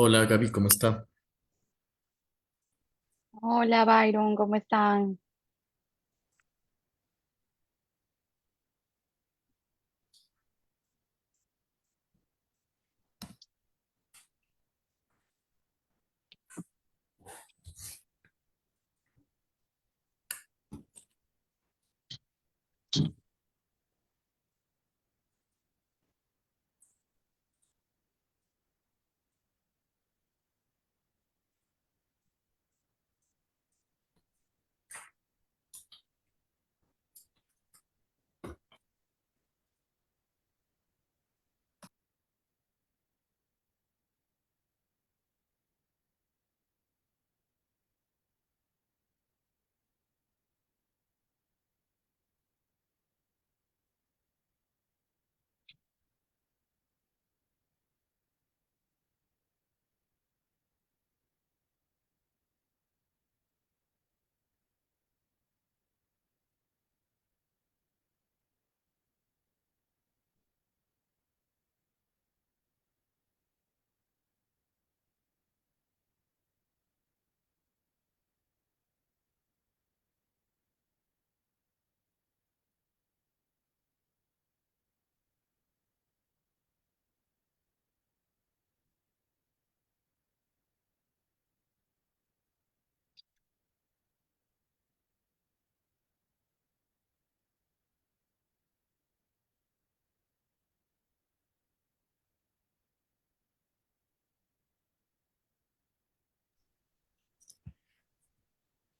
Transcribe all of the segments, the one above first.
Hola Gaby, ¿cómo está? Hola Byron, ¿cómo están?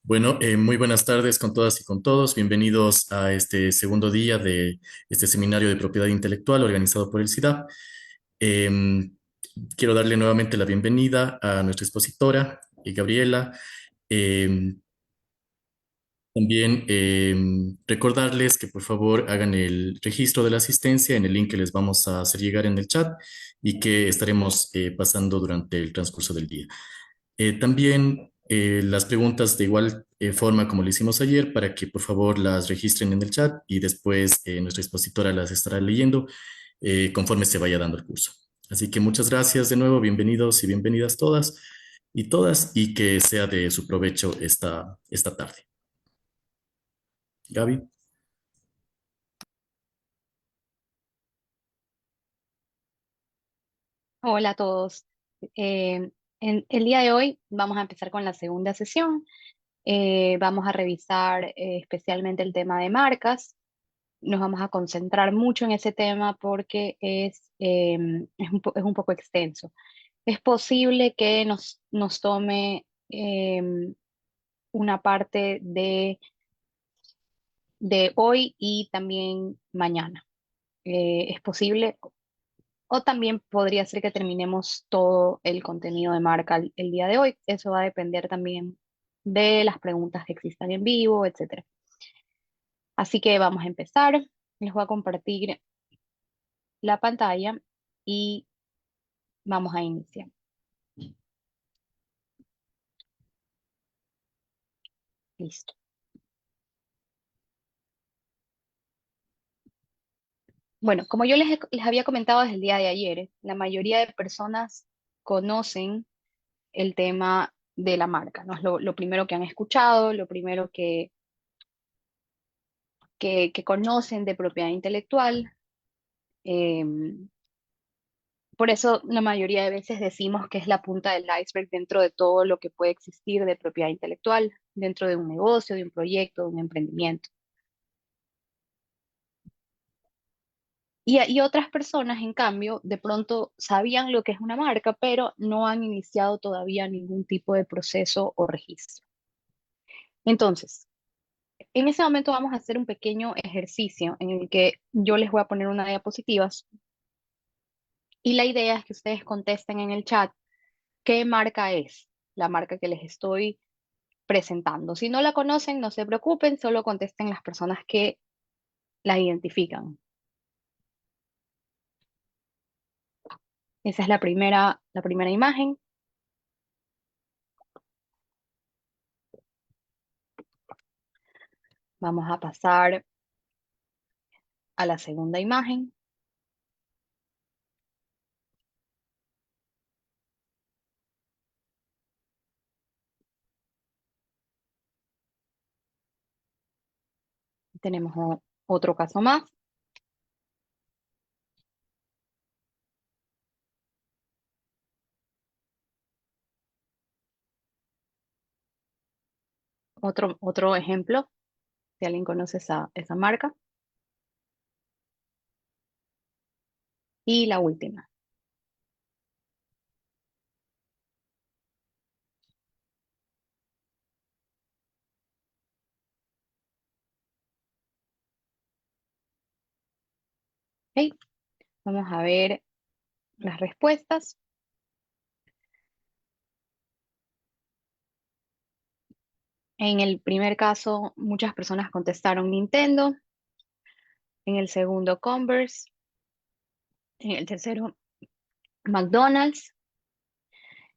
Bueno, muy buenas tardes con todas y con todos. Bienvenidos a este segundo día de este seminario de propiedad intelectual organizado por el SIDAP. Em, Quiero darle nuevamente la bienvenida a nuestra expositora, Gabriela. Em, También recordarles que por favor hagan el registro de la asistencia en el link que les vamos a hacer llegar en el chat y que estaremos pasando durante el transcurso del día. También las preguntas de igual forma como lo hicimos ayer, para que por favor las registren en el chat y después nuestra expositora las estará leyendo conforme se vaya dando el curso. Así que muchas gracias de nuevo, bienvenidos y bienvenidas todas, y que sea de su provecho esta tarde. Gaby. Hola a todos. En el día de hoy vamos a empezar con la segunda sesión. Vamos a revisar especialmente el tema de marcas. Nos vamos a concentrar mucho en ese tema porque es un poco extenso. Es posible que nos tome una parte de hoy y también mañana. Es posible. O también podría ser que terminemos todo el contenido de marca el día de hoy. Eso va a depender también de las preguntas que existan en vivo, etcétera. Así que vamos a empezar. Les voy a compartir la pantalla y vamos a iniciar. Listo. Bueno, como yo les había comentado desde el día de ayer, la mayoría de personas conocen el tema de la marca, ¿no? Es lo primero que han escuchado, lo primero que conocen de propiedad intelectual. em, Por eso la mayoría de veces decimos que es la punta del iceberg dentro de todo lo que puede existir de propiedad intelectual, dentro de un negocio, de un proyecto, de un emprendimiento. Y otras personas, en cambio, de pronto sabían lo que es una marca, pero no han iniciado todavía ningún tipo de proceso o registro. Entonces, en ese momento vamos a hacer un pequeño ejercicio en el que yo les voy a poner una diapositivas y la idea es que ustedes contesten en el chat qué marca es la marca que les estoy presentando. Si no la conocen, no se preocupen, solo contesten las personas que la identifican. Esa es la primera imagen. Vamos a pasar a la segunda imagen. Tenemos otro caso más. Otro ejemplo, si alguien conoce esa marca. Y la última. ¿Ok? Vamos a ver las respuestas. En el primer caso, muchas personas contestaron Nintendo. En el segundo, Converse. En el tercero, McDonald's.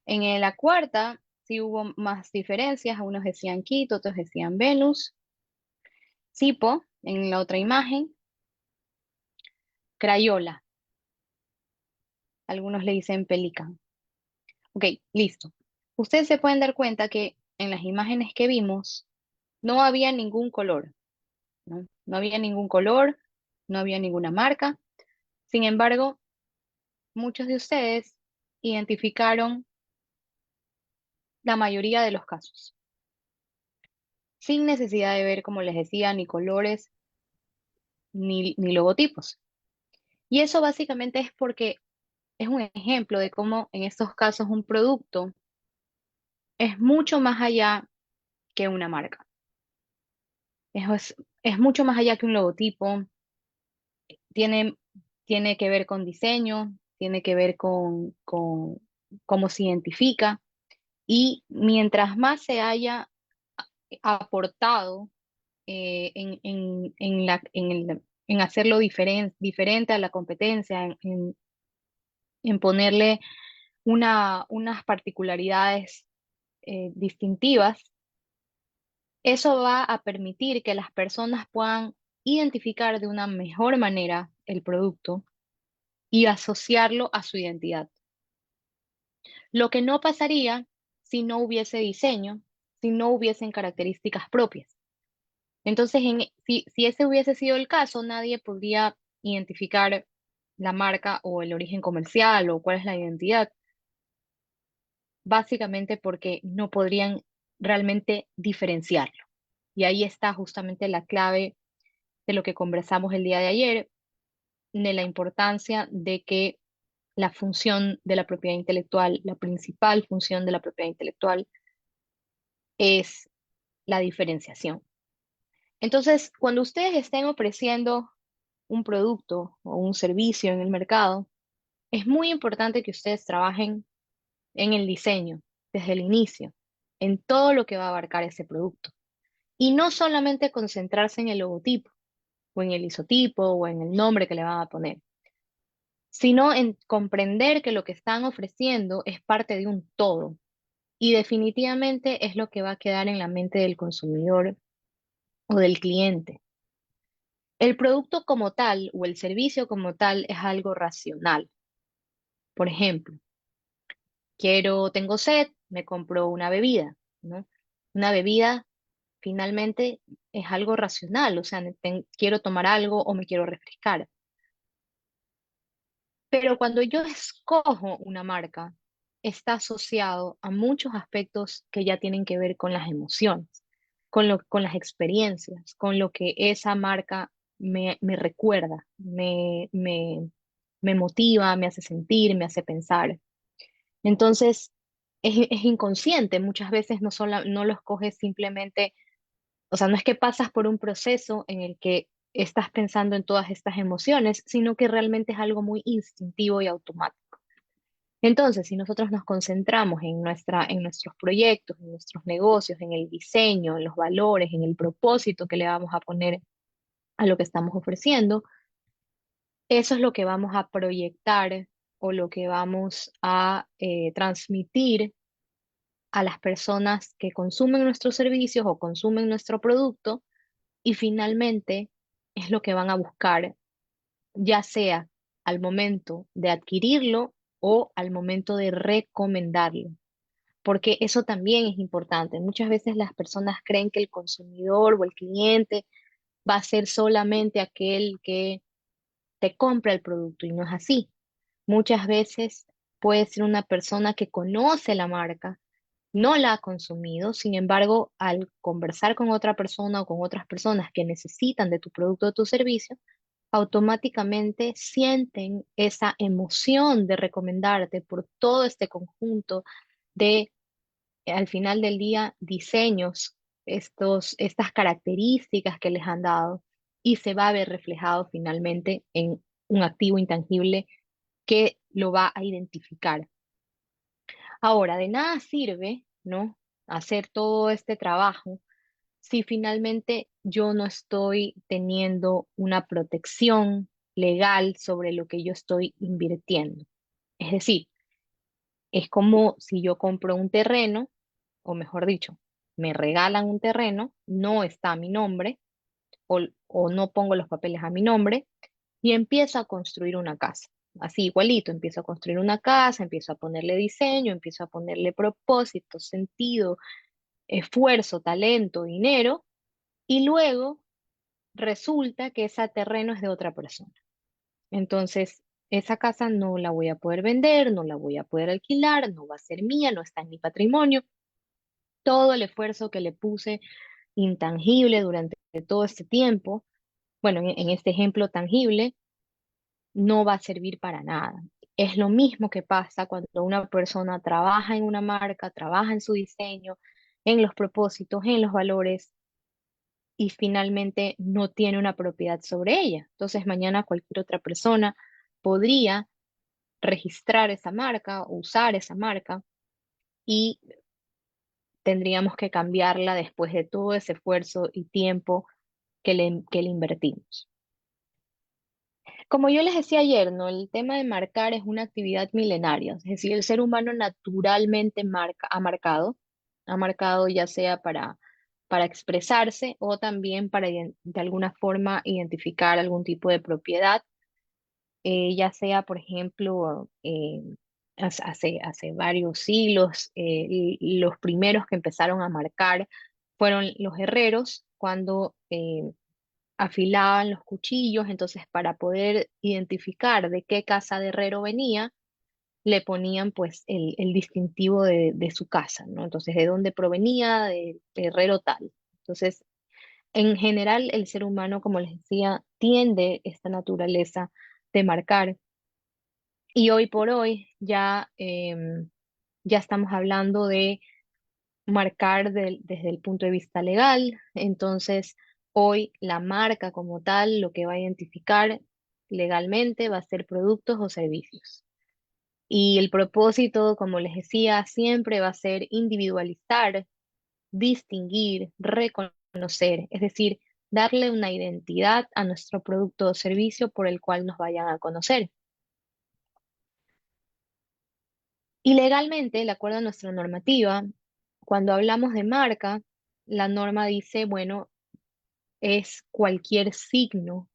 En la cuarta, sí hubo más diferencias. Unos decían Kit, otros decían Venus. Sipo, en la otra imagen. Crayola. Algunos le dicen Pelican. Ok, listo. Ustedes se pueden dar cuenta que en las imágenes que vimos no había ningún color, ¿no? No había ningún color, no había ninguna marca. Sin embargo, muchos de ustedes identificaron la mayoría de los casos, sin necesidad de ver, como les decía, ni colores ni logotipos. Y eso básicamente es porque es un ejemplo de cómo en estos casos un producto es mucho más allá que una marca. Es mucho más allá que un logotipo, tiene, tiene que ver con diseño, tiene que ver con cómo se identifica y mientras más se haya aportado en hacerlo diferente a la competencia, en ponerle unas particularidades distintivas, eso va a permitir que las personas puedan identificar de una mejor manera el producto y asociarlo a su identidad. Lo que no pasaría si no hubiese diseño, si no hubiesen características propias. Entonces, si ese hubiese sido el caso, nadie podría identificar la marca o el origen comercial o cuál es la identidad, básicamente porque no podrían realmente diferenciarlo. Y ahí está justamente la clave de lo que conversamos el día de ayer, de la importancia de que la función de la propiedad intelectual, la principal función de la propiedad intelectual es la diferenciación. Entonces, cuando ustedes estén ofreciendo un producto o un servicio en el mercado, es muy importante que ustedes trabajen en el diseño desde el inicio, en todo lo que va a abarcar ese producto. Y no solamente concentrarse en el logotipo o en el isotipo o en el nombre que le van a poner, sino en comprender que lo que están ofreciendo es parte de un todo y definitivamente es lo que va a quedar en la mente del consumidor o del cliente. El producto como tal o el servicio como tal es algo racional. Por ejemplo, tengo sed, me compro una bebida, ¿no? Una bebida finalmente es algo racional, o sea, quiero tomar algo o me quiero refrescar. Pero cuando yo escojo una marca, está asociado a muchos aspectos que ya tienen que ver con las emociones, con las experiencias, con lo que esa marca me recuerda, me motiva, me hace sentir, me hace pensar. Entonces, es inconsciente, muchas veces no lo escoges simplemente, o sea, no es que pasas por un proceso en el que estás pensando en todas estas emociones, sino que realmente es algo muy instintivo y automático. Entonces, si nosotros nos concentramos en nuestros proyectos, en nuestros negocios, en el diseño, en los valores, en el propósito que le vamos a poner a lo que estamos ofreciendo, eso es lo que vamos a proyectar o lo que vamos a transmitir a las personas que consumen nuestros servicios o consumen nuestro producto y finalmente es lo que van a buscar, ya sea al momento de adquirirlo o al momento de recomendarlo, porque eso también es importante. Muchas veces las personas creen que el consumidor o el cliente va a ser solamente aquel que te compra el producto y no es así. Muchas veces puede ser una persona que conoce la marca, no la ha consumido, sin embargo, al conversar con otra persona o con otras personas que necesitan de tu producto o tu servicio, automáticamente sienten esa emoción de recomendarte por todo este conjunto de, al final del día, diseños, estas características que les han dado y se va a ver reflejado finalmente en un activo intangible que lo va a identificar. Ahora, de nada sirve, ¿no? Hacer todo este trabajo si finalmente yo no estoy teniendo una protección legal sobre lo que yo estoy invirtiendo. Es decir, es como si yo compro un terreno, o mejor dicho, me regalan un terreno, no está a mi nombre, o no pongo los papeles a mi nombre, y empiezo a construir una casa. Así igualito, empiezo a construir una casa, empiezo a ponerle diseño, empiezo a ponerle propósito, sentido, esfuerzo, talento, dinero, y luego resulta que ese terreno es de otra persona. Entonces, esa casa no la voy a poder vender, no la voy a poder alquilar, no va a ser mía, no está en mi patrimonio. Todo el esfuerzo que le puse intangible durante todo este tiempo, bueno, en este ejemplo tangible, no va a servir para nada. Es lo mismo que pasa cuando una persona trabaja en una marca, trabaja en su diseño, en los propósitos, en los valores y finalmente no tiene una propiedad sobre ella. Entonces mañana cualquier otra persona podría registrar esa marca o usar esa marca y tendríamos que cambiarla después de todo ese esfuerzo y tiempo que le invertimos. Como yo les decía ayer, ¿no? El tema de marcar es una actividad milenaria, es decir, el ser humano naturalmente ha marcado ya sea para expresarse o también para de alguna forma identificar algún tipo de propiedad, ya sea, por ejemplo, hace varios siglos, los primeros que empezaron a marcar fueron los herreros cuando afilaban los cuchillos, entonces para poder identificar de qué casa de herrero venía, le ponían pues el distintivo de su casa, ¿no? Entonces, de dónde provenía, de herrero tal. Entonces, en general, el ser humano, como les decía, tiende esta naturaleza de marcar. Y hoy por hoy ya estamos hablando de marcar desde el punto de vista legal. Entonces, hoy la marca como tal, lo que va a identificar legalmente va a ser productos o servicios. Y el propósito, como les decía, siempre va a ser individualizar, distinguir, reconocer, es decir, darle una identidad a nuestro producto o servicio por el cual nos vayan a conocer. Y legalmente, de acuerdo a nuestra normativa, cuando hablamos de marca, la norma dice, bueno, es cualquier signo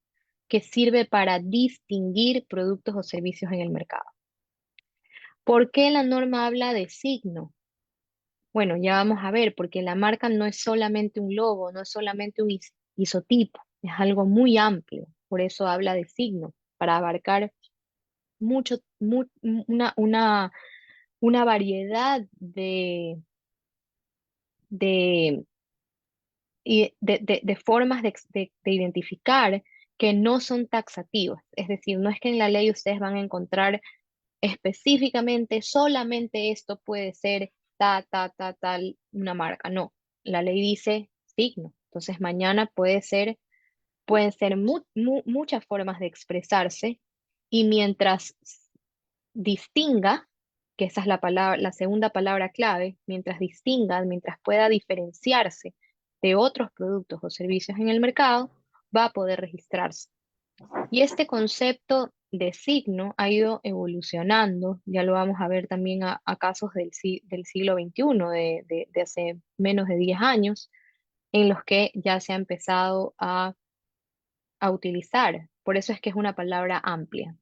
que sirve para distinguir productos o servicios en el mercado. ¿Por qué la norma habla de signo? Bueno, ya vamos a ver, porque la marca no es solamente un logo, no es solamente un isotipo, es algo muy amplio. Por eso habla de signo, para abarcar mucho, una variedad de, de formas de identificar que no son taxativas. Es decir, no es que en la ley ustedes van a encontrar específicamente, solamente esto puede ser tal, una marca. No, la ley dice signo. Entonces mañana pueden ser muchas formas de expresarse y mientras distinga, que esa es la palabra, la segunda palabra clave, mientras distinga, mientras pueda diferenciarse de otros productos o servicios en el mercado, va a poder registrarse. Y este concepto de signo ha ido evolucionando, ya lo vamos a ver también a casos del siglo XXI, de hace menos de 10 años, en los que ya se ha empezado a utilizar. Por eso es que es una palabra amplia.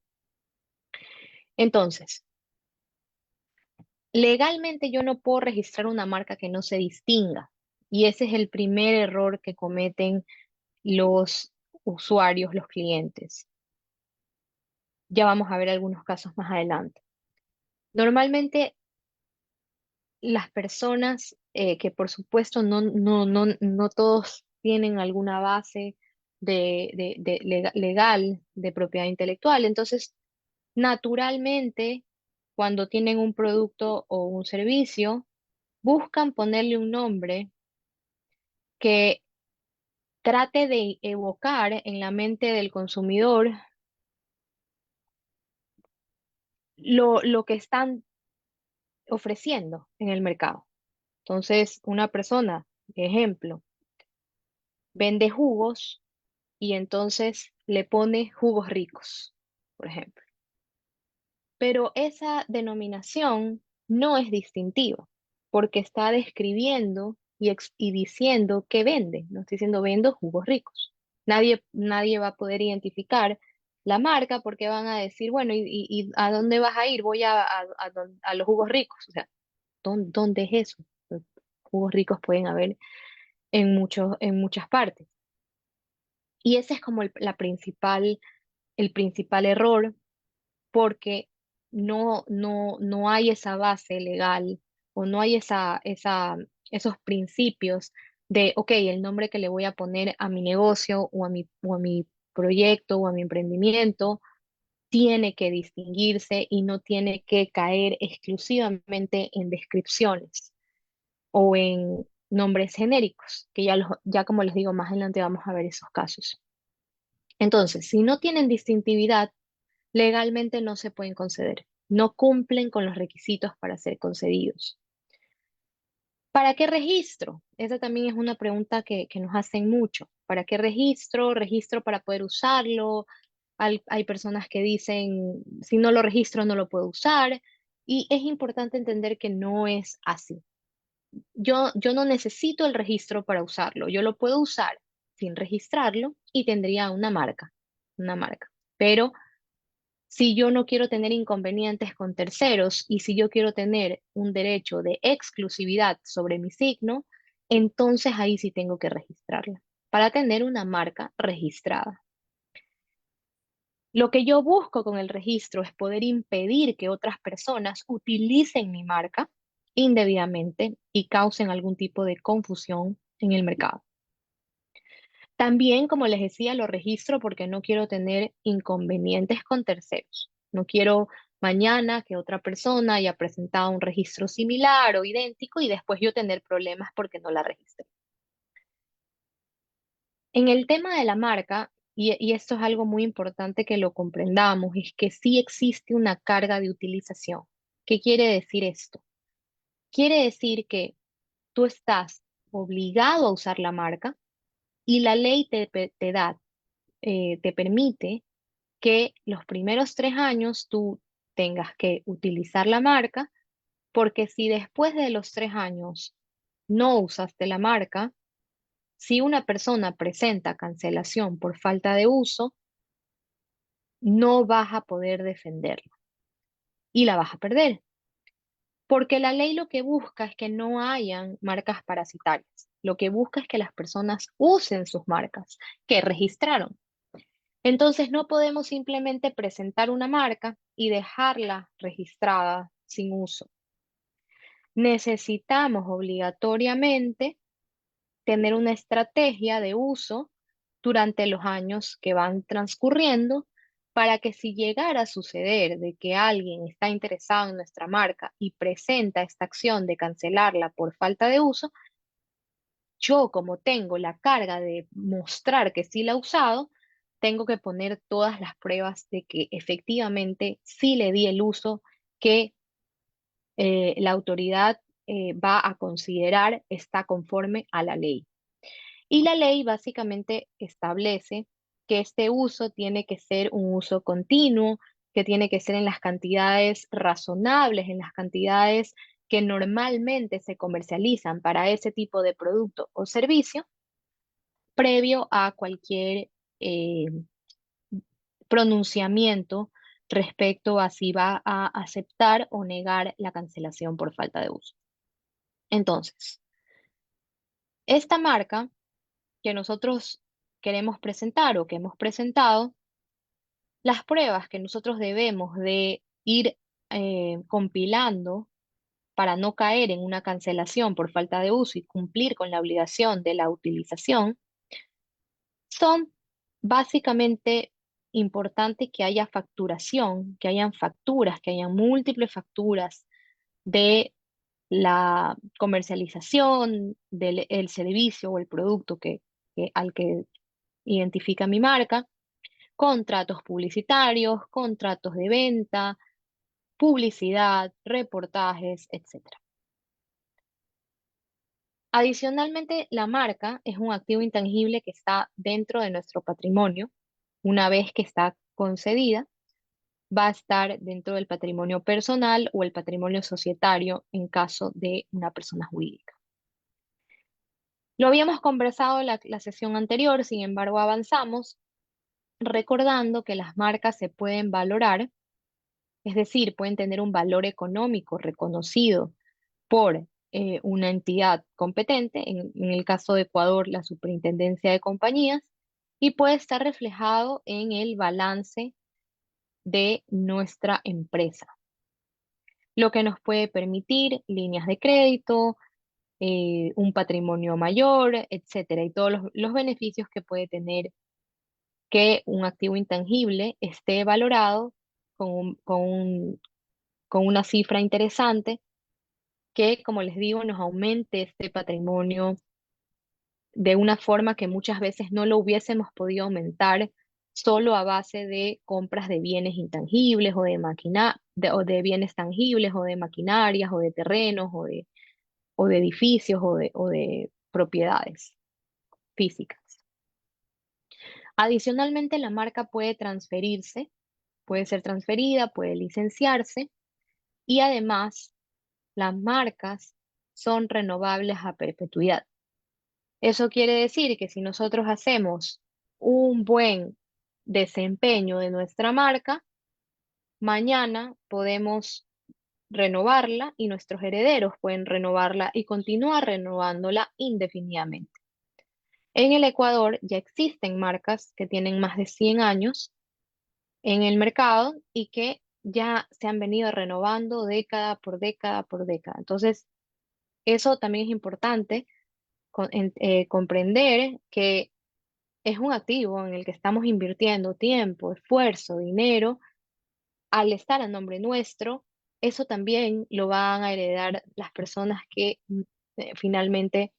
Entonces, legalmente yo no puedo registrar una marca que no se distinga. Y ese es el primer error que cometen los usuarios, los clientes. Ya vamos a ver algunos casos más adelante. Normalmente las personas que por supuesto no todos tienen alguna base legal de propiedad intelectual. Entonces, naturalmente, cuando tienen un producto o un servicio, buscan ponerle un nombre que trate de evocar en la mente del consumidor lo que están ofreciendo en el mercado. Entonces, una persona, ejemplo, vende jugos y entonces le pone jugos ricos, por ejemplo. Pero esa denominación no es distintiva porque está describiendo y diciendo que vende, no está diciendo vendo jugos ricos. Nadie va a poder identificar la marca porque van a decir, bueno, ¿y a dónde vas a ir? Voy a los jugos ricos. O sea, ¿dónde es eso? Los jugos ricos pueden haber en muchas partes. Y ese es como el principal error porque no hay esa base legal o no hay esos principios de, ok, el nombre que le voy a poner a mi negocio o a mi proyecto o a mi emprendimiento tiene que distinguirse y no tiene que caer exclusivamente en descripciones o en nombres genéricos, que ya como les digo, más adelante vamos a ver esos casos. Entonces, si no tienen distintividad, legalmente no se pueden conceder, no cumplen con los requisitos para ser concedidos. ¿Para qué registro? Esa también es una pregunta que nos hacen mucho. ¿Para qué registro? Registro para poder usarlo. Hay personas que dicen, si no lo registro, no lo puedo usar. Y es importante entender que no es así. Yo no necesito el registro para usarlo. Yo lo puedo usar sin registrarlo y tendría una marca. Pero si yo no quiero tener inconvenientes con terceros y si yo quiero tener un derecho de exclusividad sobre mi signo, entonces ahí sí tengo que registrarla para tener una marca registrada. Lo que yo busco con el registro es poder impedir que otras personas utilicen mi marca indebidamente y causen algún tipo de confusión en el mercado. También, como les decía, lo registro porque no quiero tener inconvenientes con terceros. No quiero mañana que otra persona haya presentado un registro similar o idéntico y después yo tener problemas porque no la registré. En el tema de la marca, y esto es algo muy importante que lo comprendamos, es que sí existe una carga de utilización. ¿Qué quiere decir esto? Quiere decir que tú estás obligado a usar la marca y la ley te permite que los primeros 3 años tú tengas que utilizar la marca, porque si después de los 3 años no usaste la marca, si una persona presenta cancelación por falta de uso, no vas a poder defenderla y la vas a perder. Porque la ley lo que busca es que no hayan marcas parasitarias. Lo que busca es que las personas usen sus marcas que registraron. Entonces no podemos simplemente presentar una marca y dejarla registrada sin uso. Necesitamos obligatoriamente tener una estrategia de uso durante los años que van transcurriendo para que si llegara a suceder de que alguien está interesado en nuestra marca y presenta esta acción de cancelarla por falta de uso, yo como tengo la carga de mostrar que sí la ha usado, tengo que poner todas las pruebas de que efectivamente sí le di el uso que la autoridad va a considerar está conforme a la ley. Y la ley básicamente establece que este uso tiene que ser un uso continuo, que tiene que ser en las cantidades razonables, en las cantidades que normalmente se comercializan para ese tipo de producto o servicio, previo a cualquier eh, pronunciamiento respecto a si va a aceptar o negar la cancelación por falta de uso. Entonces, esta marca que nosotros queremos presentar o que hemos presentado, las pruebas que nosotros debemos de ir compilando para no caer en una cancelación por falta de uso y cumplir con la obligación de la utilización, son básicamente importante que haya facturación, que hayan facturas, que hayan múltiples facturas de la comercialización del el servicio o el producto al que identifica mi marca, contratos publicitarios, contratos de venta, publicidad, reportajes, etcétera. Adicionalmente, la marca es un activo intangible que está dentro de nuestro patrimonio. Una vez que está concedida, va a estar dentro del patrimonio personal o el patrimonio societario en caso de una persona jurídica. Lo habíamos conversado en la sesión anterior, sin embargo avanzamos, recordando que las marcas se pueden valorar, es decir, pueden tener un valor económico reconocido por una entidad competente, en el caso de Ecuador, la Superintendencia de Compañías, y puede estar reflejado en el balance de nuestra empresa, lo que nos puede permitir líneas de crédito, un patrimonio mayor, etcétera, y todos los beneficios que puede tener que un activo intangible esté valorado con una cifra interesante que, como les digo, nos aumente este patrimonio de una forma que muchas veces no lo hubiésemos podido aumentar solo a base de compras de bienes intangibles o o de bienes tangibles o de maquinarias o de terrenos o de edificios o de propiedades físicas. Adicionalmente, la marca puede transferirse, puede ser transferida, puede licenciarse y además las marcas son renovables a perpetuidad. Eso quiere decir que si nosotros hacemos un buen desempeño de nuestra marca, mañana podemos renovarla y nuestros herederos pueden renovarla y continuar renovándola indefinidamente. En el Ecuador ya existen marcas que tienen más de 100 años en el mercado y que ya se han venido renovando década por década por década. Entonces, eso también es importante comprender que es un activo en el que estamos invirtiendo tiempo, esfuerzo, dinero. Al estar a nombre nuestro, eso también lo van a heredar las personas que finalmente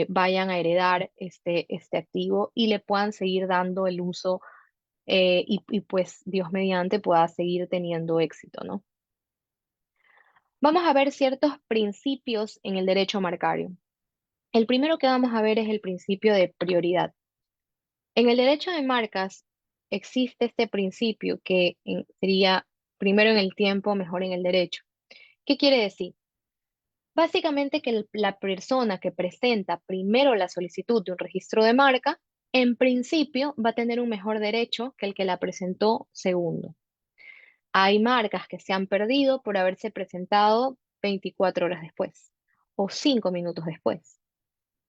vayan a heredar este activo y le puedan seguir dando el uso y pues Dios mediante pueda seguir teniendo éxito, ¿no? Vamos a ver ciertos principios en el derecho marcario. El primero que vamos a ver es el principio de prioridad. En el derecho de marcas existe este principio que sería primero en el tiempo, mejor en el derecho. ¿Qué quiere decir? Básicamente que la persona que presenta primero la solicitud de un registro de marca, en principio va a tener un mejor derecho que el que la presentó segundo. Hay marcas que se han perdido por haberse presentado 24 horas después o 5 minutos después.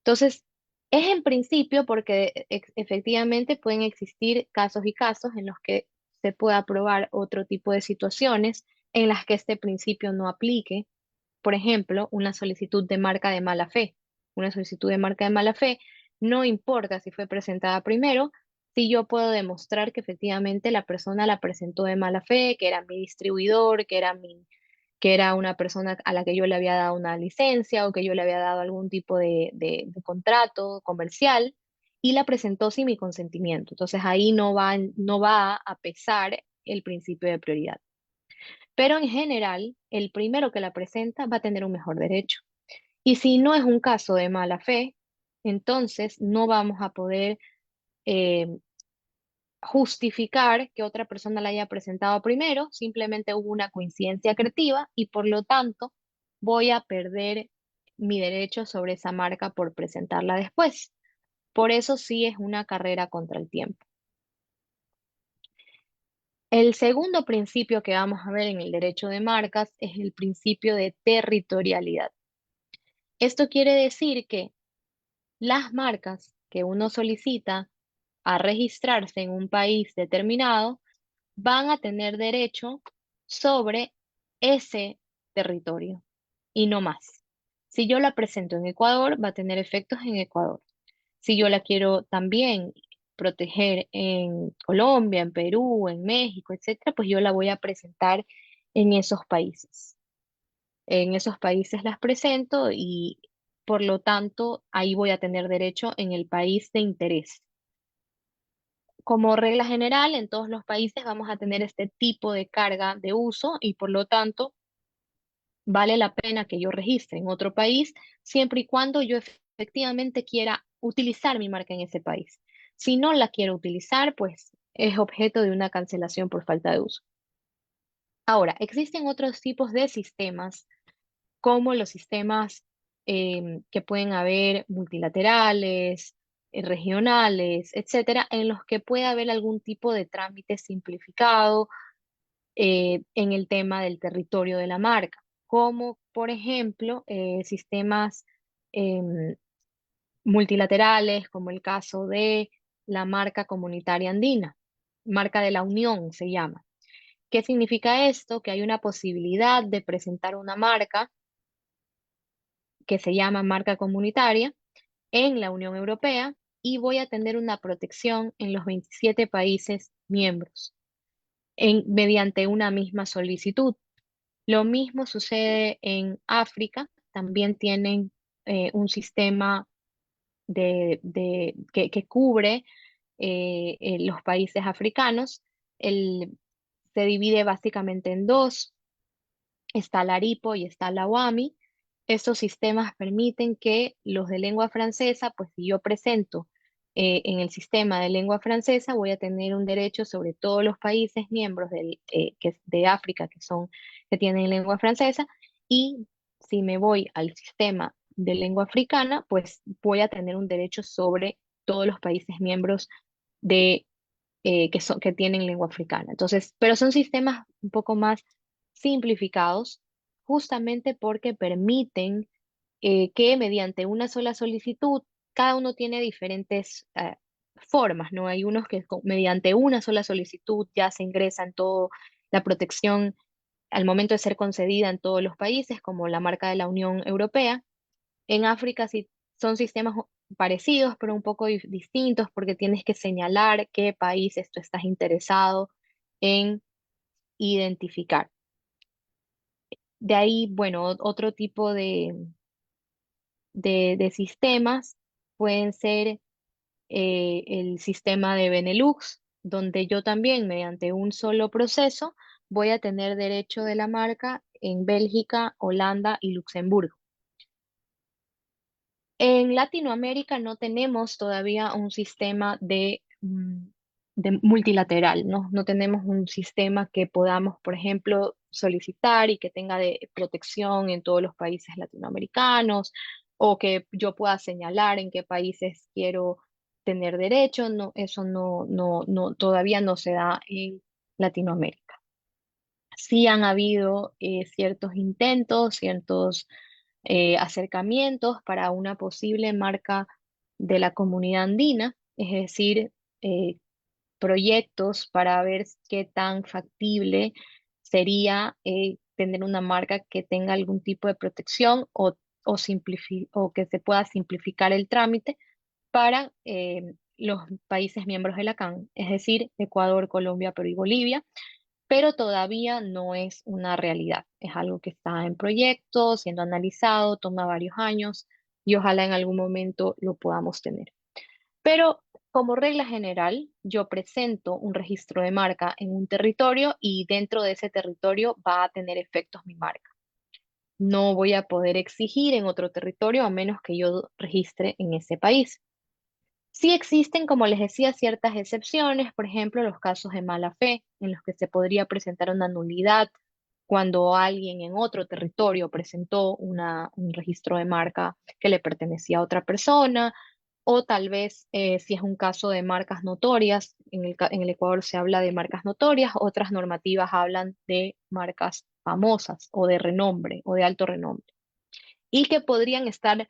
Entonces, es en principio porque efectivamente pueden existir casos y casos en los que se pueda probar otro tipo de situaciones en las que este principio no aplique. Por ejemplo, una solicitud de marca de mala fe. Una solicitud de marca de mala fe no importa si fue presentada primero, si yo puedo demostrar que efectivamente la persona la presentó de mala fe, que era mi distribuidor, que era una persona a la que yo le había dado una licencia o que yo le había dado algún tipo de contrato comercial y la presentó sin mi consentimiento. Entonces ahí no va a pesar el principio de prioridad. Pero en general, el primero que la presenta va a tener un mejor derecho. Y si no es un caso de mala fe, entonces no vamos a poder eh, justificar que otra persona la haya presentado primero, simplemente hubo una coincidencia creativa y por lo tanto voy a perder mi derecho sobre esa marca por presentarla después. Por eso sí es una carrera contra el tiempo. El segundo principio que vamos a ver en el derecho de marcas es el principio de territorialidad. Esto quiere decir que las marcas que uno solicita a registrarse en un país determinado, van a tener derecho sobre ese territorio y no más. Si yo la presento en Ecuador, va a tener efectos en Ecuador. Si yo la quiero también proteger en Colombia, en Perú, en México, etcétera, pues yo la voy a presentar en esos países. En esos países las presento y por lo tanto ahí voy a tener derecho en el país de interés. Como regla general, en todos los países vamos a tener este tipo de carga de uso y por lo tanto vale la pena que yo registre en otro país siempre y cuando yo efectivamente quiera utilizar mi marca en ese país. Si no la quiero utilizar, pues es objeto de una cancelación por falta de uso. Ahora, existen otros tipos de sistemas, como los sistemas que pueden haber multilaterales, regionales, etcétera, en los que puede haber algún tipo de trámite simplificado en el tema del territorio de la marca, como por ejemplo sistemas em, multilaterales, como el caso de la marca comunitaria andina, marca de la Unión se llama. ¿Qué significa esto? Que hay una posibilidad de presentar una marca que se llama marca comunitaria en la Unión Europea y voy a tener una protección en los 27 países miembros mediante una misma solicitud. Lo mismo sucede en África, también tienen un sistema que cubre los países africanos. Se divide básicamente en dos, está la Aripo y está la WAMI. Estos sistemas permiten que los de lengua francesa, pues si yo presento en el sistema de lengua francesa, voy a tener un derecho sobre todos los países miembros de África que tienen lengua francesa. Y si me voy al sistema de lengua africana, pues voy a tener un derecho sobre todos los países miembros de, que tienen lengua africana. Entonces, pero son sistemas un poco más simplificados, justamente porque permiten que mediante una sola solicitud, cada uno tiene diferentes formas, ¿no? Hay unos que mediante una sola solicitud ya se ingresa en todo la protección al momento de ser concedida en todos los países, como la marca de la Unión Europea. En África sí son sistemas parecidos, pero un poco distintos, porque tienes que señalar qué países tú estás interesado en identificar. De ahí, bueno, otro tipo de sistemas pueden ser el sistema de Benelux, donde yo también, mediante un solo proceso, voy a tener derecho de la marca en Bélgica, Holanda y Luxemburgo. En Latinoamérica no tenemos todavía un sistema de multilateral, ¿no? No tenemos un sistema que podamos, por ejemplo, solicitar y que tenga de protección en todos los países latinoamericanos, o que yo pueda señalar en qué países quiero tener derecho. No, eso todavía no se da en Latinoamérica. Sí han habido ciertos intentos, ciertos acercamientos para una posible marca de la comunidad andina, es decir, eh, proyectos para ver qué tan factible sería tener una marca que tenga algún tipo de protección o que se pueda simplificar el trámite para los países miembros de la CAN, es decir, Ecuador, Colombia, Perú y Bolivia, pero todavía no es una realidad. Es algo que está en proyecto, siendo analizado, toma varios años y ojalá en algún momento lo podamos tener. Pero como regla general, yo presento un registro de marca en un territorio y dentro de ese territorio va a tener efectos mi marca. No voy a poder exigir en otro territorio a menos que yo registre en ese país. Sí existen, como les decía, ciertas excepciones, por ejemplo, los casos de mala fe, en los que se podría presentar una nulidad cuando alguien en otro territorio presentó un registro de marca que le pertenecía a otra persona, o tal vez si es un caso de marcas notorias, en el Ecuador se habla de marcas notorias, otras normativas hablan de marcas famosas o de renombre o de alto renombre, y que podrían estar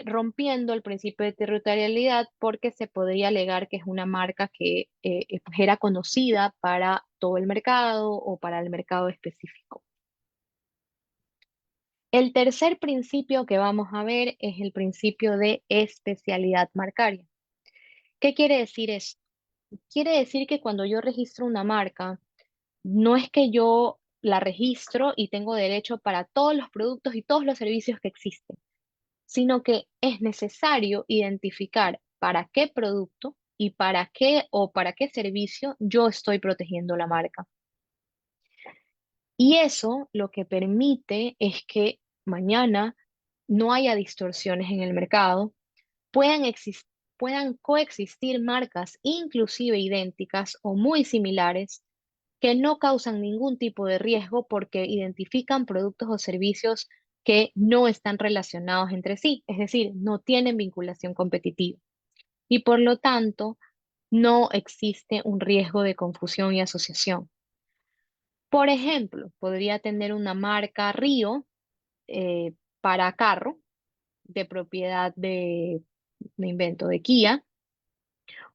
rompiendo el principio de territorialidad porque se podría alegar que es una marca que pues era conocida para todo el mercado o para el mercado específico. El tercer principio que vamos a ver es el principio de especialidad marcaria. ¿Qué quiere decir esto? Quiere decir que cuando yo registro una marca, no es que yo la registro y tengo derecho para todos los productos y todos los servicios que existen, sino que es necesario identificar para qué producto y para qué o para qué servicio yo estoy protegiendo la marca. Y eso lo que permite es que mañana no haya distorsiones en el mercado, puedan coexistir marcas inclusive idénticas o muy similares que no causan ningún tipo de riesgo porque identifican productos o servicios que no están relacionados entre sí, es decir, no tienen vinculación competitiva. Y por lo tanto, no existe un riesgo de confusión y asociación. Por ejemplo, podría tener una marca Río para carro de propiedad me invento, de Kia.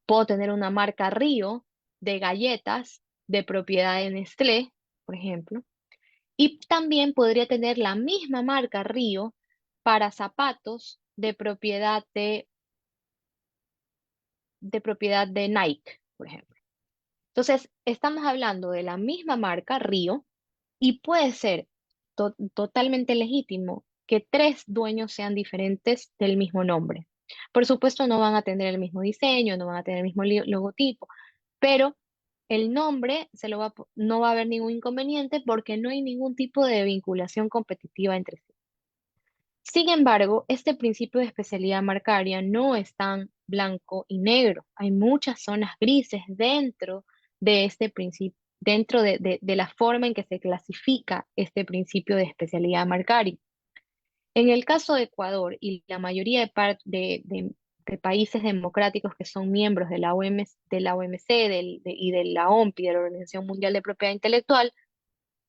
Puedo tener una marca Río de galletas de propiedad de Nestlé, por ejemplo. Y también podría tener la misma marca Río para zapatos de propiedad de Nike, por ejemplo. Entonces, estamos hablando de la misma marca Río y puede ser totalmente legítimo que tres dueños sean diferentes del mismo nombre. Por supuesto, no van a tener el mismo diseño, no van a tener el mismo logotipo, pero el nombre no va a haber ningún inconveniente porque no hay ningún tipo de vinculación competitiva entre sí. Sin embargo, este principio de especialidad marcaria no es tan blanco y negro. Hay muchas zonas grises dentro de este principio, dentro de la forma en que se clasifica este principio de especialidad marcaria. En el caso de Ecuador y la mayoría de países democráticos que son miembros de la OMC y de la OMPI, de la Organización Mundial de Propiedad Intelectual,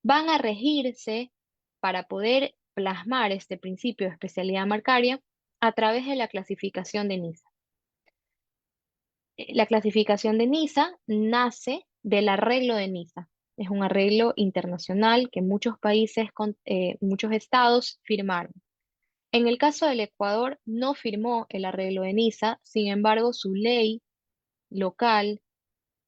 van a regirse para poder plasmar este principio de especialidad marcaria a través de la clasificación de NISA. La clasificación de NISA nace del arreglo de NISA. Es un arreglo internacional que muchos países, muchos estados firmaron. En el caso del Ecuador, no firmó el arreglo de NISA, sin embargo, su ley local,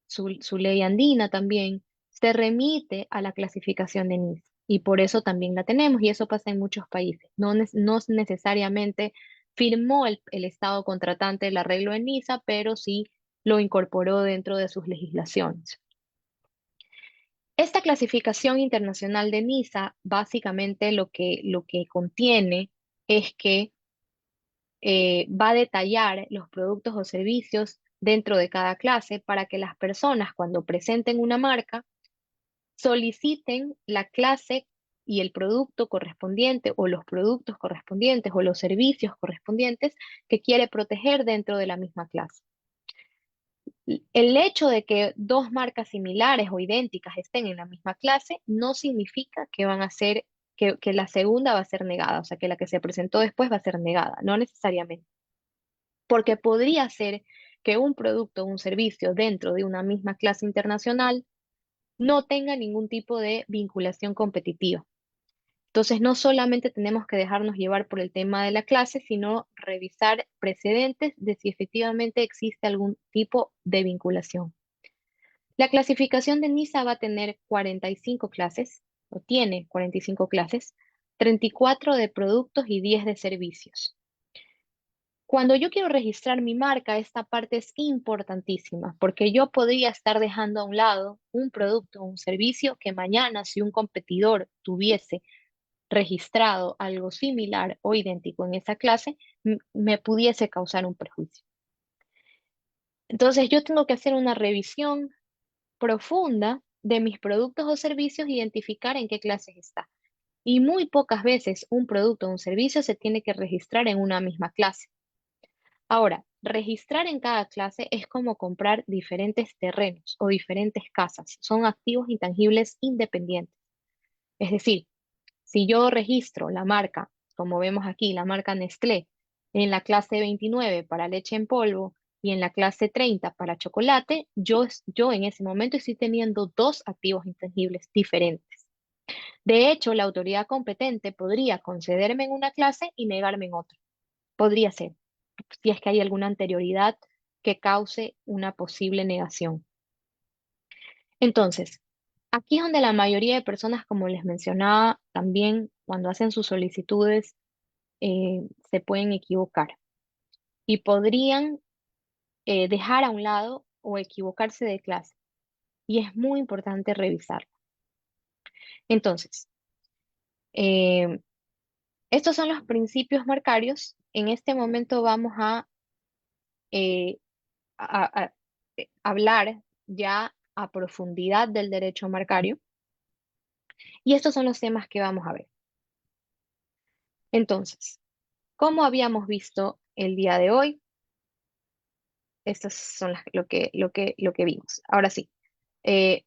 su ley andina también, se remite a la clasificación de NISA. Y por eso también la tenemos, y eso pasa en muchos países. No necesariamente firmó el Estado contratante el arreglo de NISA, pero sí lo incorporó dentro de sus legislaciones. Esta clasificación internacional de NISA, básicamente lo que contiene es que va a detallar los productos o servicios dentro de cada clase para que las personas cuando presenten una marca soliciten la clase y el producto correspondiente o los productos correspondientes o los servicios correspondientes que quiere proteger dentro de la misma clase. El hecho de que dos marcas similares o idénticas estén en la misma clase no significa que van a ser, que la segunda va a ser negada, o sea, que la que se presentó después va a ser negada, no necesariamente. Porque podría ser que un producto o un servicio dentro de una misma clase internacional no tenga ningún tipo de vinculación competitiva. Entonces, no solamente tenemos que dejarnos llevar por el tema de la clase, sino revisar precedentes de si efectivamente existe algún tipo de vinculación. La clasificación de NISA va a tener 45 clases, o tiene 45 clases, 34 de productos y 10 de servicios. Cuando yo quiero registrar mi marca, esta parte es importantísima porque yo podría estar dejando a un lado un producto o un servicio que mañana, si un competidor tuviese registrado algo similar o idéntico en esa clase, me pudiese causar un perjuicio. Entonces, yo tengo que hacer una revisión profunda de mis productos o servicios, identificar en qué clases está. Y muy pocas veces un producto o un servicio se tiene que registrar en una misma clase. Ahora, registrar en cada clase es como comprar diferentes terrenos o diferentes casas. Son activos intangibles independientes. Es decir, si yo registro la marca, como vemos aquí, la marca Nestlé, en la clase 29 para leche en polvo y en la clase 30 para chocolate, yo en ese momento estoy teniendo dos activos intangibles diferentes. De hecho, la autoridad competente podría concederme en una clase y negarme en otra. Podría ser, si es que hay alguna anterioridad que cause una posible negación. Entonces, aquí es donde la mayoría de personas, como les mencionaba, también cuando hacen sus solicitudes, se pueden equivocar y podrían dejar a un lado o equivocarse de clase. Y es muy importante revisarlo. Entonces, eh, estos son los principios marcarios. En este momento vamos eh, a hablar ya a profundidad del derecho marcario. Y estos son los temas que vamos a ver. Entonces, como habíamos visto el día de hoy, estas son lo que vimos. Ahora sí, eh,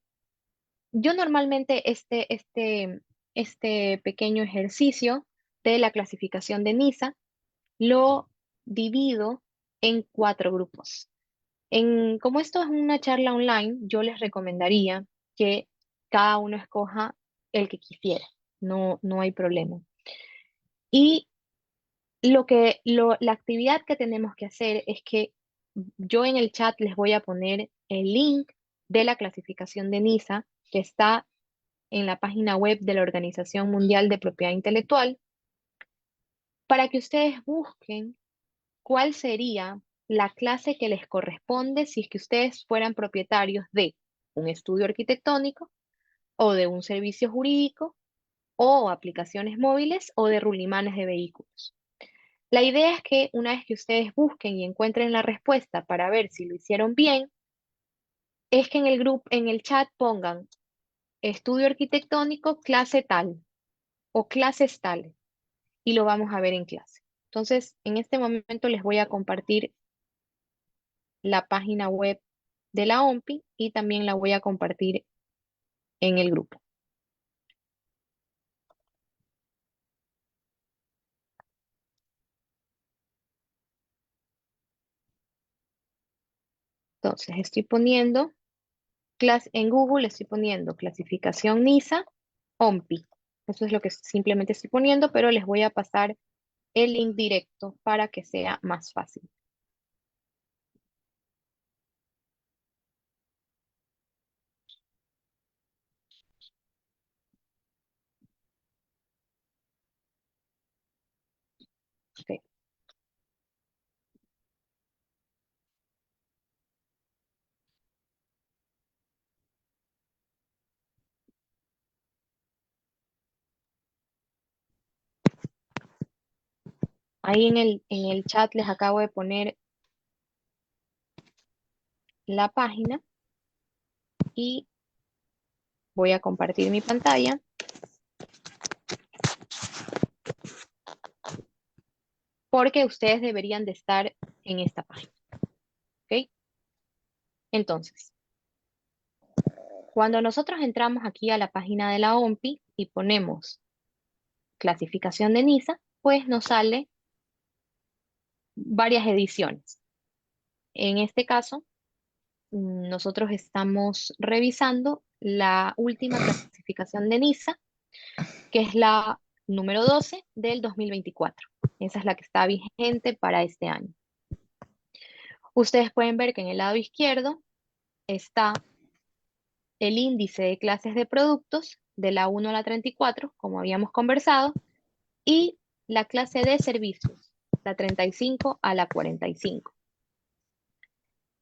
yo normalmente este pequeño ejercicio de la clasificación de NISA lo divido en cuatro grupos. Como esto es una charla online, yo les recomendaría que cada uno escoja el que quisiera. No, no hay problema. Y la actividad que tenemos que hacer es que yo en el chat les voy a poner el link de la clasificación de NISA que está en la página web de la Organización Mundial de Propiedad Intelectual para que ustedes busquen cuál sería la clase que les corresponde si es que ustedes fueran propietarios de un estudio arquitectónico o de un servicio jurídico o aplicaciones móviles o de rulimanes de vehículos. La idea es que una vez que ustedes busquen y encuentren la respuesta para ver si lo hicieron bien, es que en el grupo, en el chat pongan estudio arquitectónico, clase tal o clases tales y lo vamos a ver en clase. Entonces, en este momento les voy a compartir la página web de la OMPI y también la voy a compartir en el grupo. Entonces, estoy poniendo en Google, estoy poniendo clasificación NISA, OMPI. Eso es lo que simplemente estoy poniendo, pero les voy a pasar el link directo para que sea más fácil. Ok. Ahí en el chat les acabo de poner la página y voy a compartir mi pantalla. Porque ustedes deberían de estar en esta página. ¿Ok? Entonces, cuando nosotros entramos aquí a la página de la OMPI y ponemos clasificación de NISA, pues nos sale varias ediciones. En este caso, nosotros estamos revisando la última clasificación de NISA, que es la número 12 del 2024. Esa es la que está vigente para este año. Ustedes pueden ver que en el lado izquierdo está el índice de clases de productos de la 1 a la 34, como habíamos conversado, y la clase de servicios, la 35 a la 45.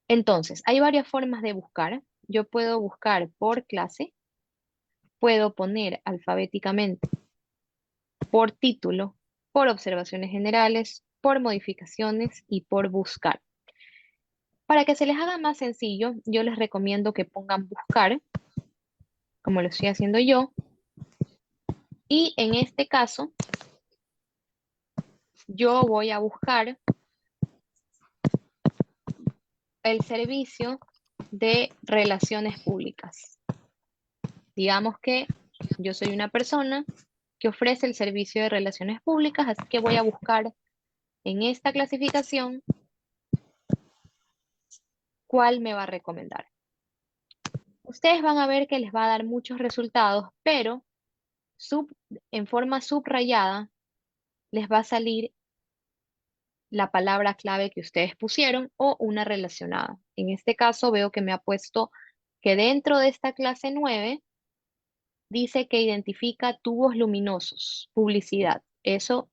Entonces, hay varias formas de buscar. Yo puedo buscar por clase, puedo poner alfabéticamente por título, por observaciones generales, por modificaciones y por buscar. Para que se les haga más sencillo, yo les recomiendo que pongan buscar, como lo estoy haciendo yo, y en este caso, yo voy a buscar el servicio de relaciones públicas. Digamos que yo soy una persona que ofrece el servicio de relaciones públicas, así que voy a buscar en esta clasificación, ¿cuál me va a recomendar? Ustedes van a ver que les va a dar muchos resultados, pero sub- en forma subrayada les va a salir la palabra clave que ustedes pusieron o una relacionada. En este caso veo que me ha puesto que dentro de esta clase 9 dice que identifica tubos luminosos, publicidad. Eso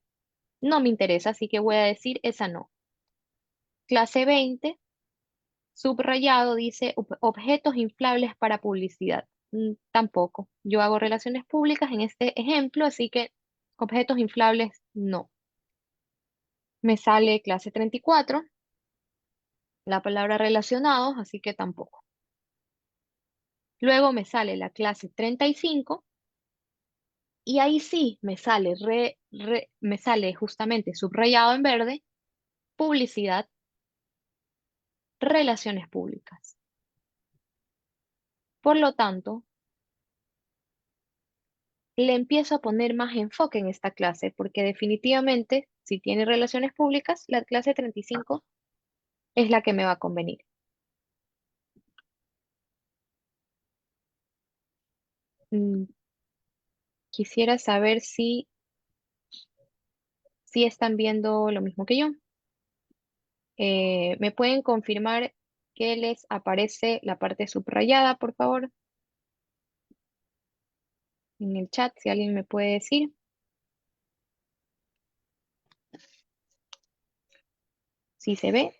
no me interesa, así que voy a decir esa no. Clase 20 subrayado, dice objetos inflables para publicidad. Tampoco. Yo hago relaciones públicas en este ejemplo, así que objetos inflables no. Me sale clase 34 la palabra relacionados, así que tampoco. Luego me sale la clase 35 y ahí sí me sale, me sale justamente subrayado en verde, publicidad, relaciones públicas. Por lo tanto, le empiezo a poner más enfoque en esta clase, porque definitivamente, si tiene relaciones públicas, la clase 35 es la que me va a convenir. Mm, Quisiera saber si están viendo lo mismo que yo. ¿Me pueden confirmar que les aparece la parte subrayada, por favor? En el chat, si alguien me puede decir. Si se ve,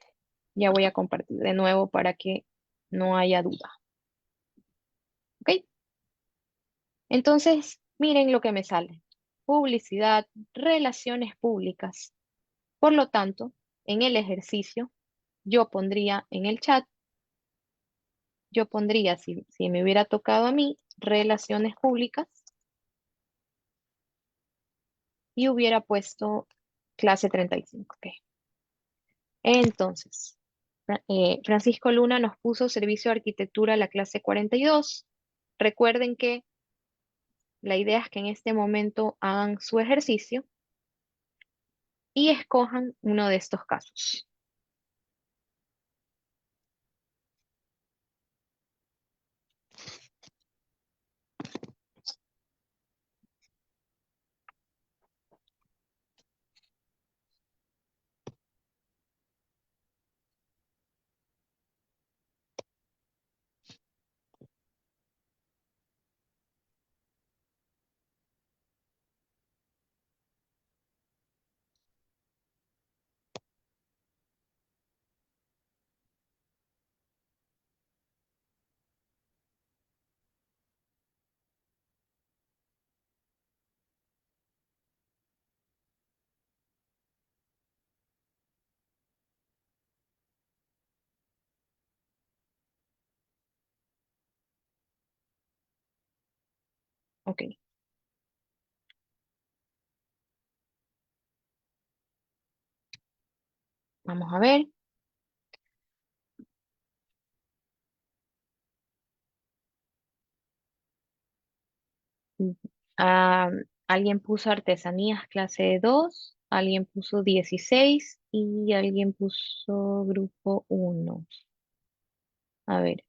ya voy a compartir de nuevo para que no haya duda. ¿Ok? Entonces, miren lo que me sale. Publicidad, relaciones públicas. Por lo tanto, en el ejercicio, yo pondría en el chat, yo pondría, si me hubiera tocado a mí, relaciones públicas y hubiera puesto clase 35. Ok. Entonces, Francisco Luna nos puso servicio de arquitectura la clase 42. Recuerden que la idea es que en este momento hagan su ejercicio y escojan uno de estos casos. Ok, vamos a ver. Mm, ah, alguien puso artesanías clase 2, alguien puso 16 y alguien puso grupo 1. A ver,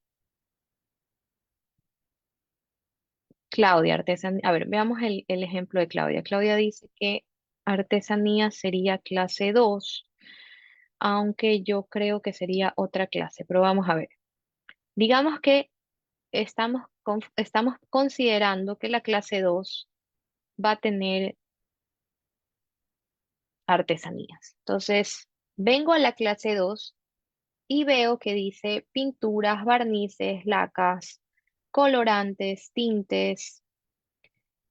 Claudia, artesanía. A ver, veamos el ejemplo de Claudia. Claudia dice que artesanía sería clase 2, aunque yo creo que sería otra clase, pero vamos a ver. Digamos que estamos considerando que la clase 2 va a tener artesanías. Entonces, vengo a la clase 2 y veo que dice pinturas, barnices, lacas, colorantes, tintes.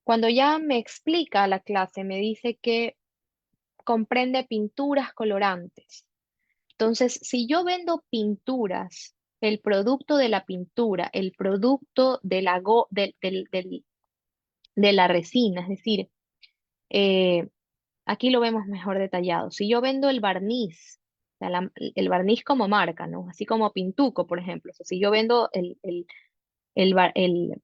Cuando ya me explica la clase, me dice que comprende pinturas, colorantes. Entonces, si yo vendo pinturas, el producto de la pintura, el producto de de la resina, es decir, eh, aquí lo vemos mejor detallado. Si yo vendo el barniz, o sea, el barniz como marca, ¿no? Así como Pintuco, por ejemplo. O sea, si yo vendo el, bar- el-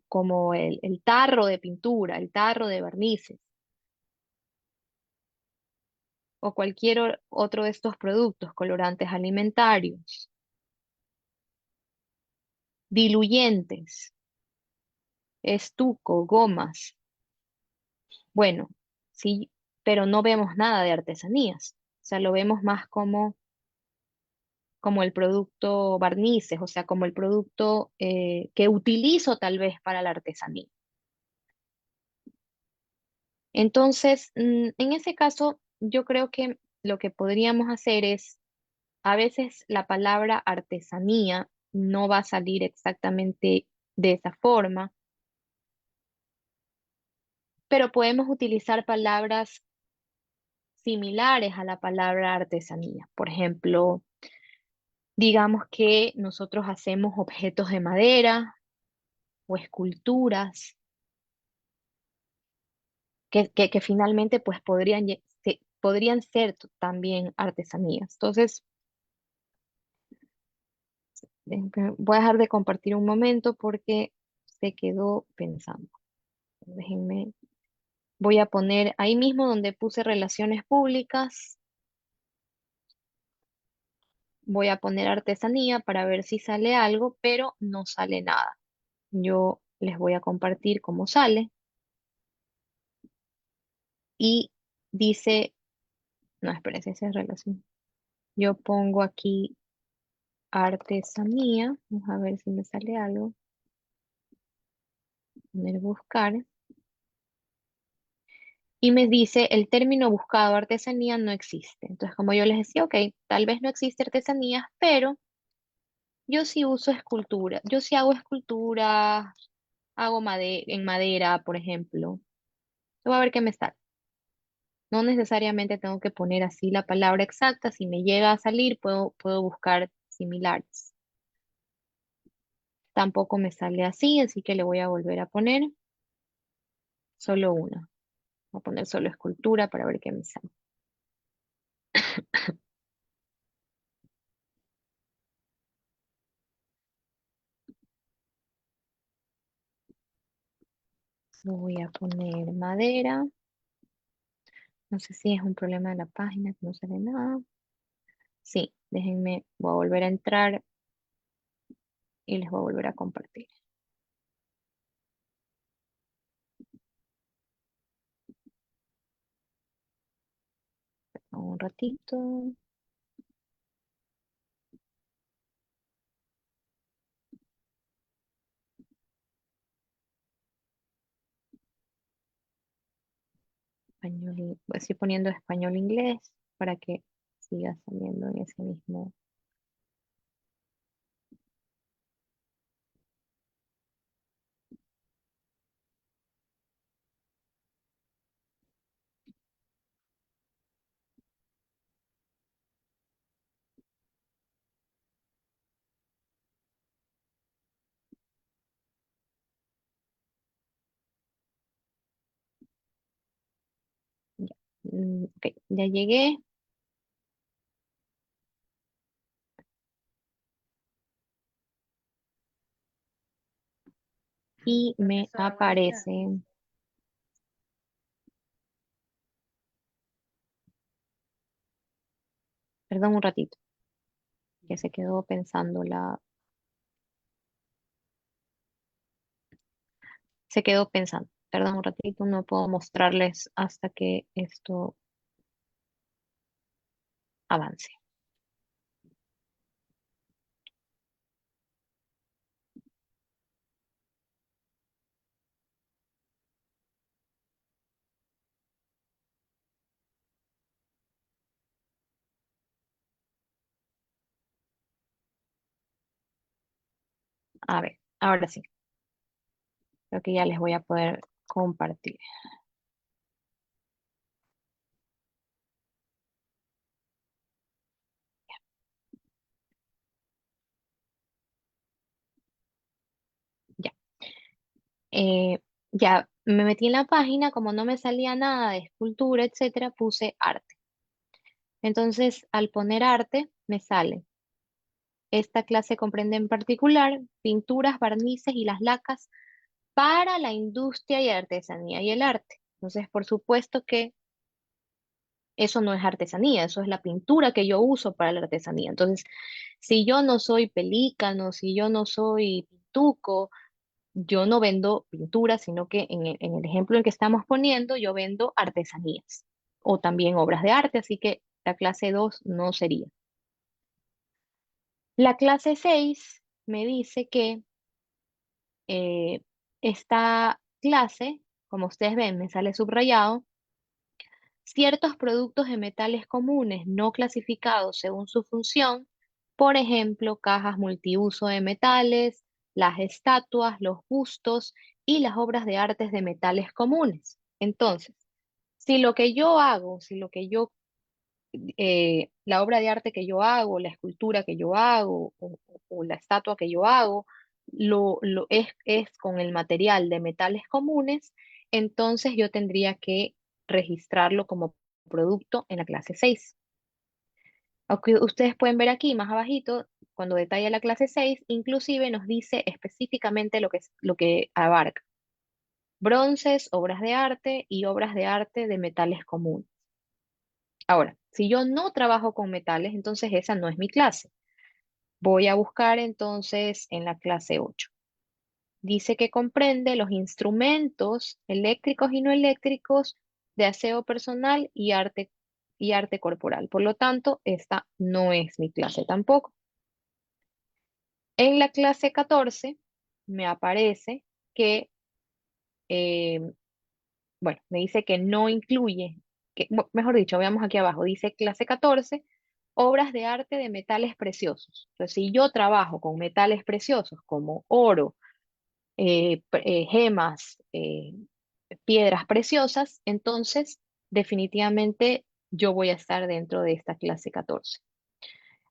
como el tarro de pintura, el tarro de barnices. o cualquier otro de estos productos, colorantes alimentarios, diluyentes, estuco, gomas. Bueno, sí, pero no vemos nada de artesanías. O sea, lo vemos más como el producto barnices, o sea, como el producto que utilizo tal vez para la artesanía. Entonces, en ese caso, yo creo que lo que podríamos hacer es, a veces la palabra artesanía no va a salir exactamente de esa forma, pero podemos utilizar palabras similares a la palabra artesanía. Por ejemplo, digamos que nosotros hacemos objetos de madera o esculturas que finalmente pues podrían ser también artesanías. Entonces, voy a dejar de compartir un momento porque se quedó pensando. Déjenme, voy a poner ahí mismo donde puse relaciones públicas, voy a poner artesanía para ver si sale algo, pero no sale nada. Yo les voy a compartir cómo sale y dice, no, espérense, esa es relación. Yo pongo aquí artesanía, vamos a ver si me sale algo, poner buscar, y me dice el término buscado artesanía no existe. Entonces, como yo les decía, ok, tal vez no existe artesanía, pero yo sí uso escultura, yo sí hago escultura, hago en madera, por ejemplo. Voy a ver qué me sale. No necesariamente tengo que poner así la palabra exacta, si me llega a salir, puedo buscar similares. Tampoco me sale así, así que le voy a volver a poner solo una. Voy a poner solo escultura para ver qué me sale. Voy a poner madera. No sé si es un problema de la página, que no sale nada. Sí, déjenme, voy a volver a entrar y les voy a volver a compartir. Un ratito. Español, estoy poniendo español-inglés para que siga saliendo en ese mismo. Ya. Ok, ya llegué y me aparece, perdón un ratito, que se quedó pensando se quedó pensando. Perdón un ratito, no puedo mostrarles hasta que esto avance. A ver, ahora sí, creo que ya les voy a poder compartir. Ya. Ya me metí en la página, como no me salía nada de escultura, etcétera, puse arte. Entonces, al poner arte, me sale. Esta clase comprende en particular pinturas, barnices y las lacas para la industria y artesanía y el arte. Entonces, por supuesto que Eso no es artesanía, eso es la pintura que yo uso para la artesanía. Entonces, si yo no soy pelícano, si yo no soy pintuco, yo no vendo pintura, sino que en el ejemplo en que estamos poniendo, yo vendo artesanías o también obras de arte, así que la clase 2 no sería. La clase 6 me dice que eh, esta clase, como ustedes ven, me sale subrayado, ciertos productos de metales comunes no clasificados según su función, por ejemplo, cajas multiuso de metales, las estatuas, los bustos y las obras de artes de metales comunes. Entonces, si lo que yo hago, si lo que yo, la obra de arte que yo hago, la escultura que yo hago o la estatua que yo hago, es con el material de metales comunes, entonces yo tendría que registrarlo como producto en la clase 6. Aunque ustedes pueden ver aquí más abajito, cuando detalla la clase 6, inclusive nos dice específicamente lo que abarca. Bronces, obras de arte y obras de arte de metales comunes. Ahora, si yo no trabajo con metales, entonces esa no es mi clase. Voy a buscar entonces en la clase 8. Dice que comprende los instrumentos eléctricos y no eléctricos de aseo personal y arte corporal. Por lo tanto, esta no es mi clase tampoco. En la clase 14 me aparece que, eh, bueno, me dice que no incluye, mejor dicho, veamos aquí abajo, dice clase 14, obras de arte de metales preciosos. Entonces, si yo trabajo con metales preciosos como oro, gemas, piedras preciosas, entonces definitivamente yo voy a estar dentro de esta clase 14.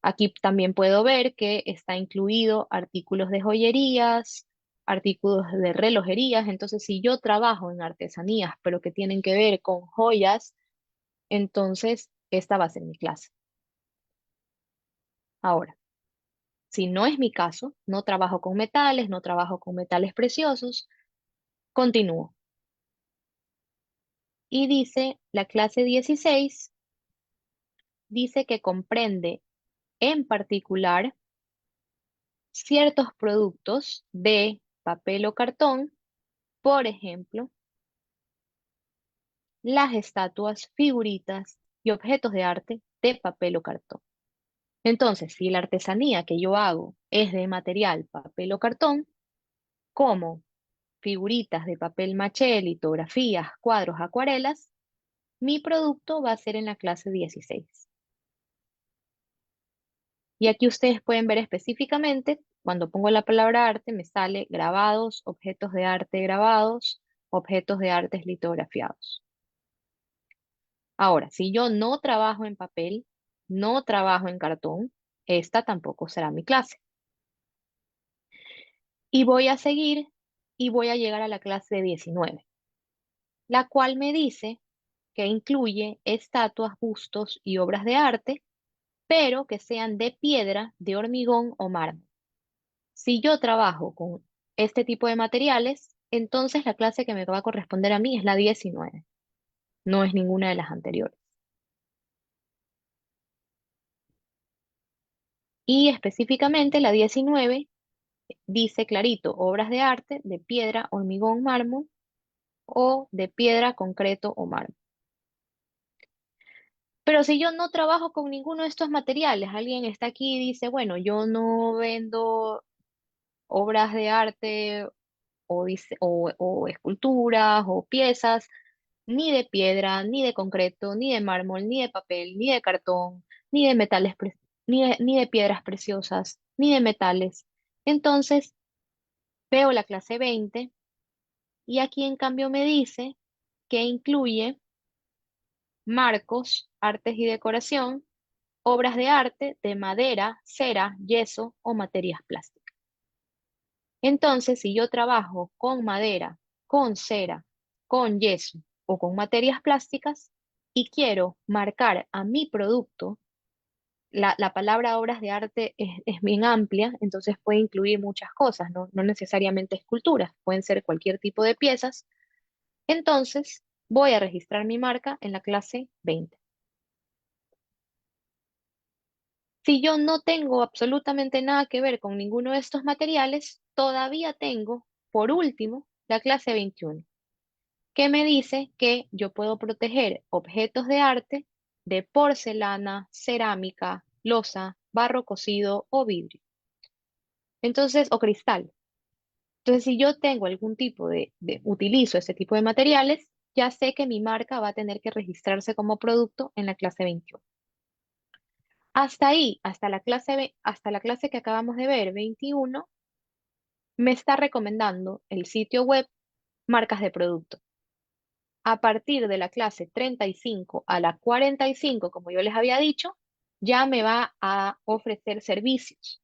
Aquí también puedo ver que está incluido artículos de joyerías, artículos de relojerías. Entonces, si yo trabajo en artesanías, pero que tienen que ver con joyas, entonces esta va a ser mi clase. Ahora, si no es mi caso, no trabajo con metales, no trabajo con metales preciosos, continúo. Y dice la clase 16, dice que comprende en particular ciertos productos de papel o cartón, por ejemplo, las estatuas, figuritas y objetos de arte de papel o cartón. Entonces, si la artesanía que yo hago es de material papel o cartón, como figuritas de papel maché, litografías, cuadros, acuarelas, mi producto va a ser en la clase 16. Y aquí ustedes pueden ver específicamente, cuando pongo la palabra arte, me sale grabados, objetos de arte grabados, objetos de arte litografiados. Ahora, si yo no trabajo en papel, no trabajo en cartón, esta tampoco será mi clase. Y voy a seguir y voy a llegar a la clase 19, la cual me dice que incluye estatuas, bustos y obras de arte, pero que sean de piedra, de hormigón o mármol. Si yo trabajo con este tipo de materiales, entonces la clase que me va a corresponder a mí es la 19, no es ninguna de las anteriores. Y específicamente la 19 dice clarito, obras de arte de piedra, hormigón, mármol o de piedra, concreto o mármol. Pero si yo no trabajo con ninguno de estos materiales, alguien está aquí y dice, bueno, yo no vendo obras de arte o esculturas o piezas, ni de piedra, ni de concreto, ni de mármol, ni de papel, ni de cartón, ni de ni de piedras preciosas, ni de metales. Entonces, veo la clase 20 y aquí en cambio me dice que incluye marcos, artes y decoración, obras de arte de madera, cera, yeso o materias plásticas. Entonces, si yo trabajo con madera, con cera, con yeso o con materias plásticas y quiero marcar a mi producto, la palabra obras de arte es bien amplia, entonces puede incluir muchas cosas, no necesariamente esculturas, pueden ser cualquier tipo de piezas. Entonces, voy a registrar mi marca en la clase 20. Si yo no tengo absolutamente nada que ver con ninguno de estos materiales, todavía tengo, por último, la clase 21, que me dice que yo puedo proteger objetos de arte de porcelana, cerámica, loza, barro cocido o vidrio. Entonces, o cristal. Entonces, si yo tengo algún tipo utilizo ese tipo de materiales, ya sé que mi marca va a tener que registrarse como producto en la clase 21. Hasta ahí, hasta la clase que acabamos de ver, 21, me está recomendando el sitio web marcas de producto. A partir de la clase 35 a la 45, como yo les había dicho, ya me va a ofrecer servicios,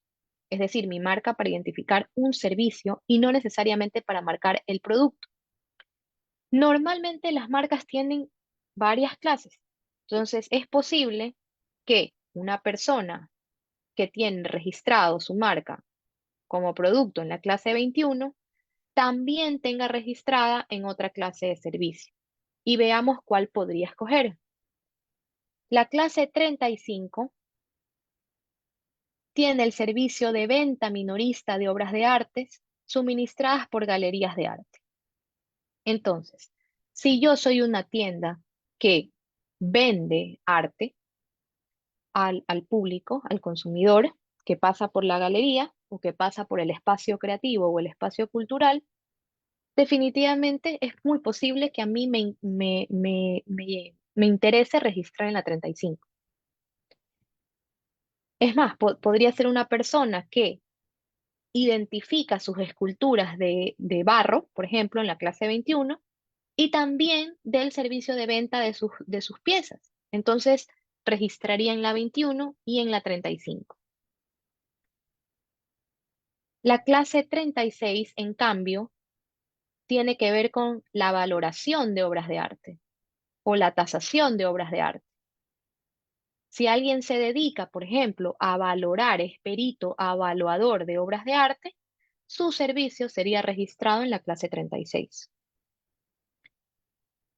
es decir, mi marca para identificar un servicio y no necesariamente para marcar el producto. Normalmente las marcas tienen varias clases, entonces es posible que una persona que tiene registrado su marca como producto en la clase 21 también tenga registrada en otra clase de servicio. Y veamos cuál podría escoger. La clase 35 tiene el servicio de venta minorista de obras de artes suministradas por galerías de arte. Entonces, si yo soy una tienda que vende arte al público, al consumidor, que pasa por la galería o que pasa por el espacio creativo o el espacio cultural, definitivamente es muy posible que a mí me interese registrar en la 35. Es más, podría ser una persona que identifica sus esculturas de barro, por ejemplo, en la clase 21, y también del servicio de venta de sus piezas. Entonces, registraría en la 21 y en la 35. La clase 36, en cambio, tiene que ver con la valoración de obras de arte o la tasación de obras de arte. Si alguien se dedica, por ejemplo, a valorar, es perito avaluador de obras de arte, su servicio sería registrado en la clase 36.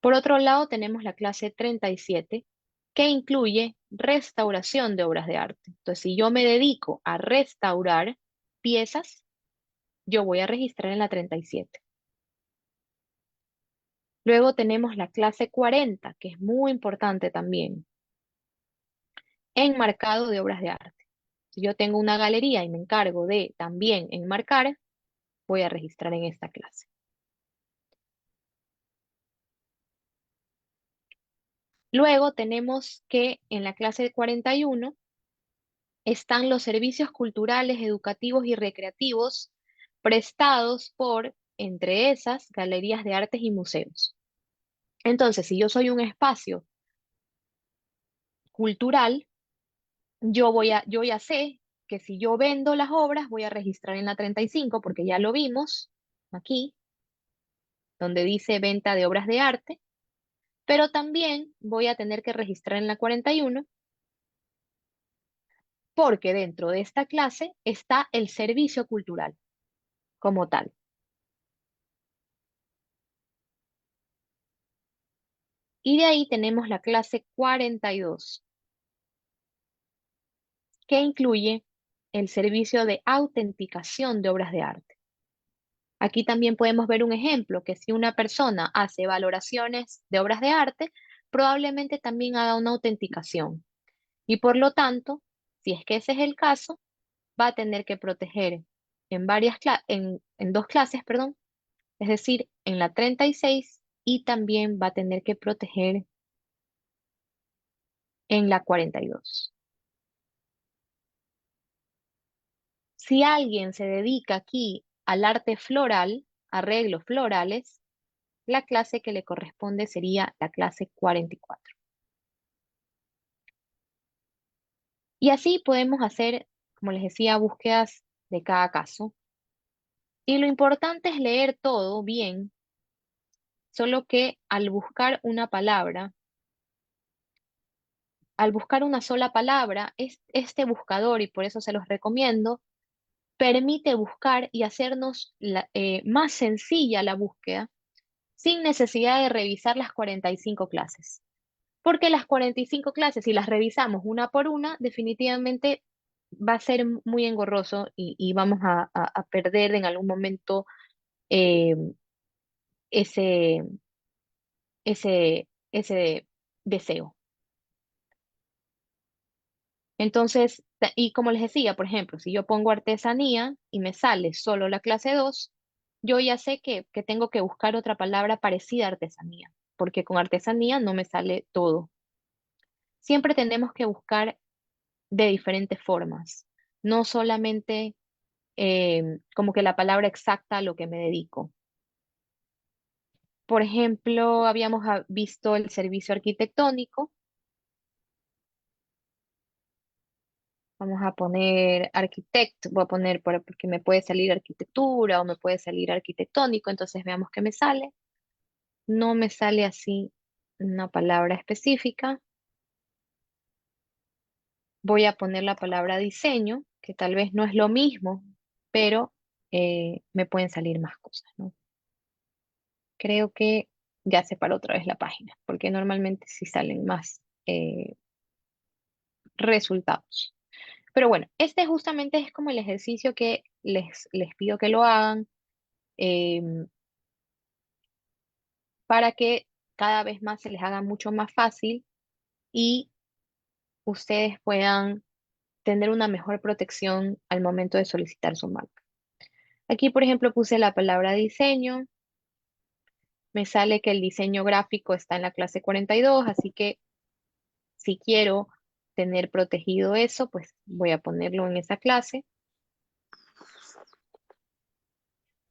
Por otro lado, tenemos la clase 37, que incluye restauración de obras de arte. Entonces, si yo me dedico a restaurar piezas, yo voy a registrar en la 37. Luego tenemos la clase 40, que es muy importante también, enmarcado de obras de arte. Si yo tengo una galería y me encargo de también enmarcar, voy a registrar en esta clase. Luego tenemos que en la clase 41 están los servicios culturales, educativos y recreativos prestados por, entre esas, galerías de artes y museos. Entonces, si yo soy un espacio cultural, yo ya sé que si yo vendo las obras, voy a registrar en la 35 porque ya lo vimos aquí, donde dice venta de obras de arte, pero también voy a tener que registrar en la 41 porque dentro de esta clase está el servicio cultural como tal. Y de ahí tenemos la clase 42, que incluye el servicio de autenticación de obras de arte. Aquí también podemos ver un ejemplo, que si una persona hace valoraciones de obras de arte, probablemente también haga una autenticación. Y por lo tanto, si es que ese es el caso, va a tener que proteger en dos clases, perdón, es decir, en la 36 y también va a tener que proteger en la 42. Si alguien se dedica aquí al arte floral, arreglos florales, la clase que le corresponde sería la clase 44. Y así podemos hacer, como les decía, búsquedas de cada caso. Y lo importante es leer todo bien, solo que al buscar una sola palabra, este buscador, y por eso se los recomiendo, permite buscar y hacernos más sencilla la búsqueda sin necesidad de revisar las 45 clases. Porque las 45 clases, si las revisamos una por una, definitivamente va a ser muy engorroso y vamos a perder en algún momento eh, ese, ese deseo. Entonces, y como les decía, por ejemplo, si yo pongo artesanía y me sale solo la clase 2, yo ya sé que tengo que buscar otra palabra parecida a artesanía, porque con artesanía no me sale todo. Siempre tenemos que buscar de diferentes formas, no solamente como que la palabra exacta a lo que me dedico. Por ejemplo, habíamos visto el servicio arquitectónico. Vamos a poner arquitecto, voy a poner porque me puede salir arquitectura o me puede salir arquitectónico, entonces veamos qué me sale. No me sale así una palabra específica. Voy a poner la palabra diseño, que tal vez no es lo mismo, pero me pueden salir más cosas, ¿no? Creo que ya separó otra vez la página, porque normalmente sí salen más resultados. Pero bueno, este justamente es como el ejercicio que les pido que lo hagan. em, para que cada vez más se les haga mucho más fácil y ustedes puedan tener una mejor protección al momento de solicitar su marca. Aquí, por ejemplo, puse la palabra diseño. Me sale que el diseño gráfico está en la clase 42, así que si quiero tener protegido eso, pues voy a ponerlo en esa clase.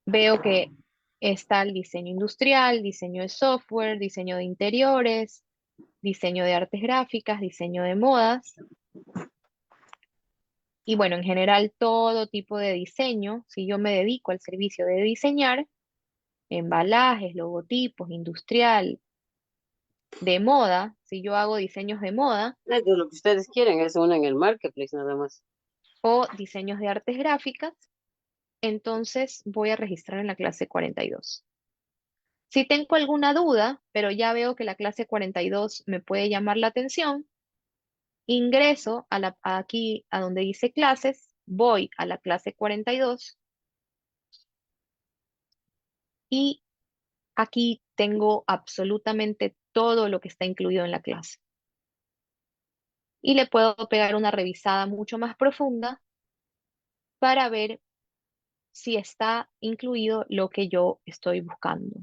Veo que está el diseño industrial, diseño de software, diseño de interiores, diseño de artes gráficas, diseño de modas. Y bueno, en general todo tipo de diseño, si yo me dedico al servicio de diseñar embalajes, logotipos, industrial, de moda, si yo hago diseños de moda De lo que ustedes quieren es una en el marketplace nada más. o diseños de artes gráficas, entonces voy a registrar en la clase 42. Si tengo alguna duda, pero ya veo que la clase 42 me puede llamar la atención, ingreso aquí a donde dice clases, voy a la clase 42 y aquí tengo absolutamente todo lo que está incluido en la clase. Y le puedo pegar una revisada mucho más profunda para ver si está incluido lo que yo estoy buscando.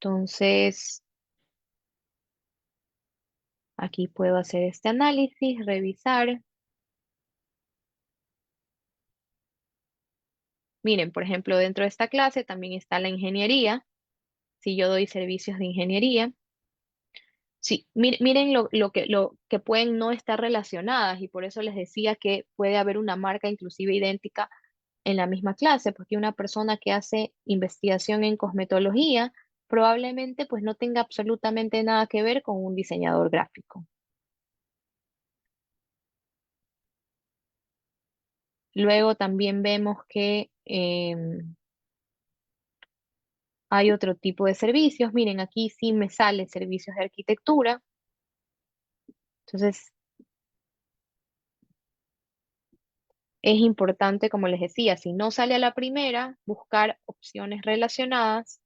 Entonces, aquí puedo hacer este análisis, revisar. Miren, por ejemplo, dentro de esta clase también está la ingeniería. Si yo doy servicios de ingeniería. Sí, miren lo que pueden no estar relacionadas y por eso les decía que puede haber una marca inclusive idéntica en la misma clase, porque una persona que hace investigación en cosmetología probablemente pues no tenga absolutamente nada que ver con un diseñador gráfico. Luego también vemos que hay otro tipo de servicios. Miren, aquí sí me sale servicios de arquitectura. Entonces, es importante, como les decía, si no sale a la primera, buscar opciones relacionadas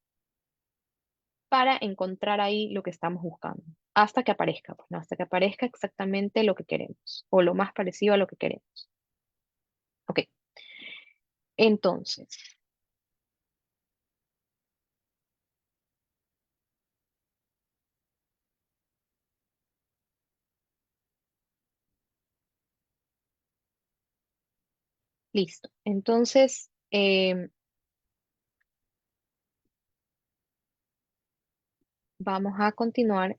para encontrar ahí lo que estamos buscando, hasta que aparezca, pues, ¿no? Hasta que aparezca exactamente lo que queremos o lo más parecido a lo que queremos. Ok, entonces, listo. Entonces, vamos a continuar.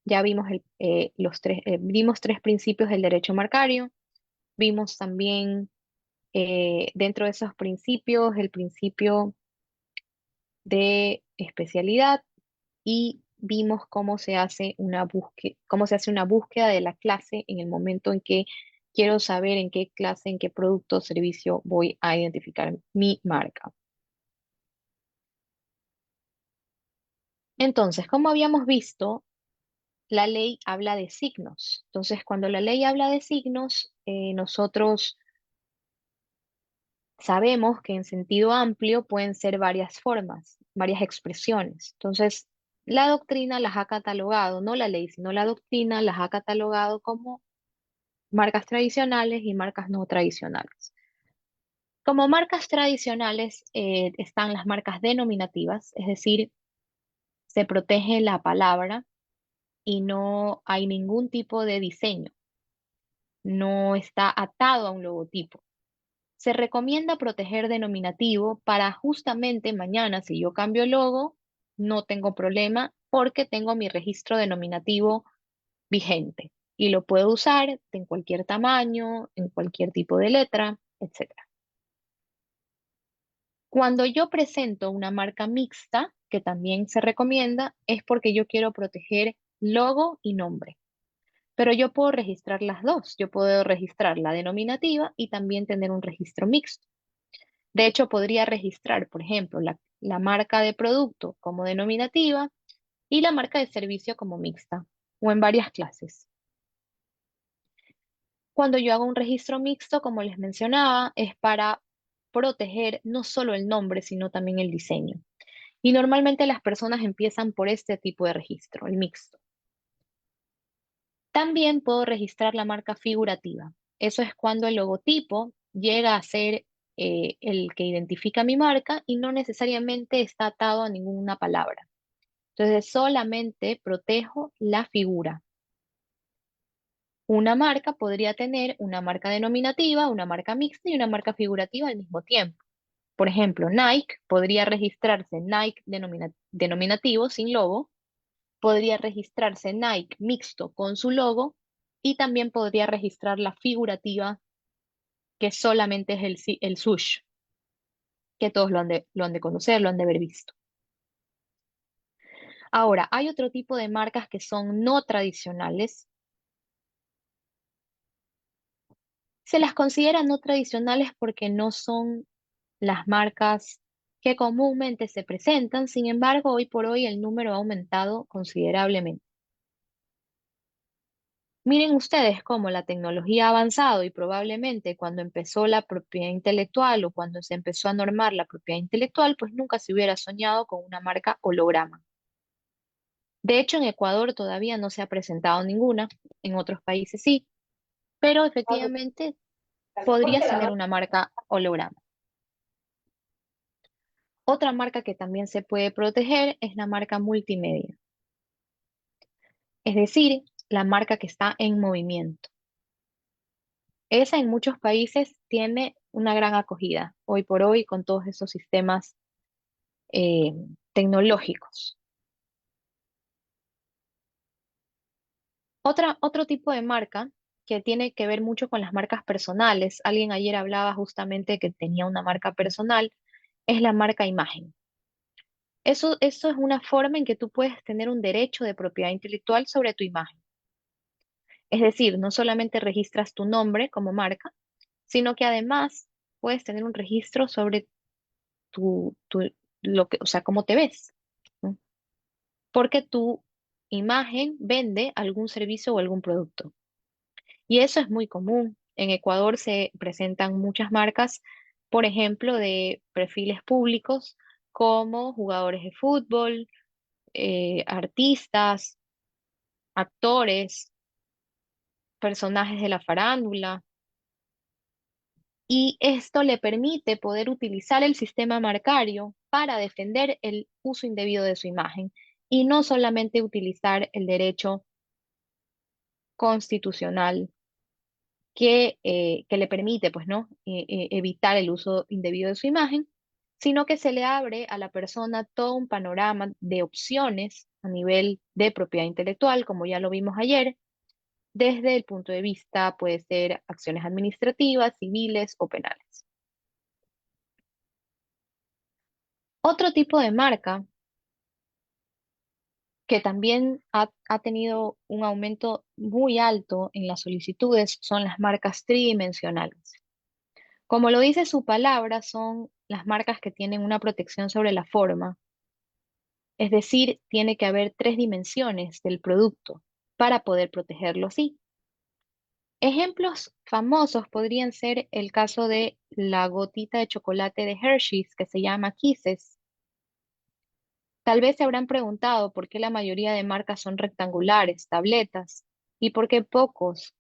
Ya vimos vimos tres principios del derecho marcario. Vimos también dentro de esos principios el principio de especialidad y vimos cómo se hace cómo se hace una búsqueda de la clase en el momento en que quiero saber en qué clase, en qué producto o servicio voy a identificar mi marca. Entonces, como habíamos visto, la ley habla de signos. Entonces, cuando la ley habla de signos, nosotros sabemos que en sentido amplio pueden ser varias formas, varias expresiones. Entonces, la doctrina las ha catalogado, no la ley, sino la doctrina las ha catalogado como marcas tradicionales y marcas no tradicionales. Como marcas tradicionales están las marcas denominativas, es decir, se protege la palabra y no hay ningún tipo de diseño, no está atado a un logotipo. Se recomienda proteger denominativo para justamente mañana, si yo cambio el logo, no tengo problema porque tengo mi registro denominativo vigente y lo puedo usar en cualquier tamaño, en cualquier tipo de letra, etc. Cuando yo presento una marca mixta, que también se recomienda, es porque yo quiero proteger logo y nombre. Pero yo puedo registrar las dos. Yo puedo registrar la denominativa y también tener un registro mixto. De hecho, podría registrar, por ejemplo, la marca de producto como denominativa y la marca de servicio como mixta o en varias clases. Cuando yo hago un registro mixto, como les mencionaba, es para proteger no solo el nombre, sino también el diseño. Y normalmente las personas empiezan por este tipo de registro, el mixto. También puedo registrar la marca figurativa. Eso es cuando el logotipo llega a ser el que identifica mi marca y no necesariamente está atado a ninguna palabra. Entonces solamente protejo la figura. Una marca podría tener una marca denominativa, una marca mixta y una marca figurativa al mismo tiempo. Por ejemplo, Nike podría registrarse Nike denominativo sin logo, podría registrarse Nike mixto con su logo y también podría registrar la figurativa que solamente es el swoosh, que todos lo han de conocer, lo han de haber visto. Ahora, hay otro tipo de marcas que son no tradicionales. Se las considera no tradicionales porque no son las marcas que comúnmente se presentan. Sin embargo, hoy por hoy el número ha aumentado considerablemente. Miren ustedes cómo la tecnología ha avanzado y probablemente cuando empezó la propiedad intelectual o cuando se empezó a normar la propiedad intelectual, pues nunca se hubiera soñado con una marca holograma. De hecho, en Ecuador todavía no se ha presentado ninguna, en otros países sí, pero efectivamente podrías tener una marca holograma. Otra marca que también se puede proteger es la marca multimedia, es decir, la marca que está en movimiento. Esa en muchos países tiene una gran acogida hoy por hoy con todos esos sistemas eh, tecnológicos. Otro tipo de marca que tiene que ver mucho con las marcas personales, alguien ayer hablaba justamente que tenía una marca personal, es la marca imagen. Eso es una forma en que tú puedes tener un derecho de propiedad intelectual sobre tu imagen. Es decir, no solamente registras tu nombre como marca, sino que además puedes tener un registro sobre lo que, o sea, cómo te ves, ¿no? Porque tu imagen vende algún servicio o algún producto. Y eso es muy común. En Ecuador se presentan muchas marcas, por ejemplo, de perfiles públicos como jugadores de fútbol, artistas, actores, personajes de la farándula. Y esto le permite poder utilizar el sistema marcario para defender el uso indebido de su imagen y no solamente utilizar el derecho constitucional que le permite, pues, ¿no? Evitar el uso indebido de su imagen, sino que se le abre a la persona todo un panorama de opciones a nivel de propiedad intelectual, como ya lo vimos ayer, desde el punto de vista, puede ser acciones administrativas, civiles o penales. Otro tipo de marca que también ha tenido un aumento muy alto en las solicitudes son las marcas tridimensionales. Como lo dice su palabra, son las marcas que tienen una protección sobre la forma, es decir, tiene que haber tres dimensiones del producto. para poder protegerlo así. Ejemplos famosos podrían ser el caso de la gotita de chocolate de Hershey's que se llama Kisses. Tal vez se habrán preguntado por qué la mayoría de marcas son rectangulares, tabletas, y por qué pocos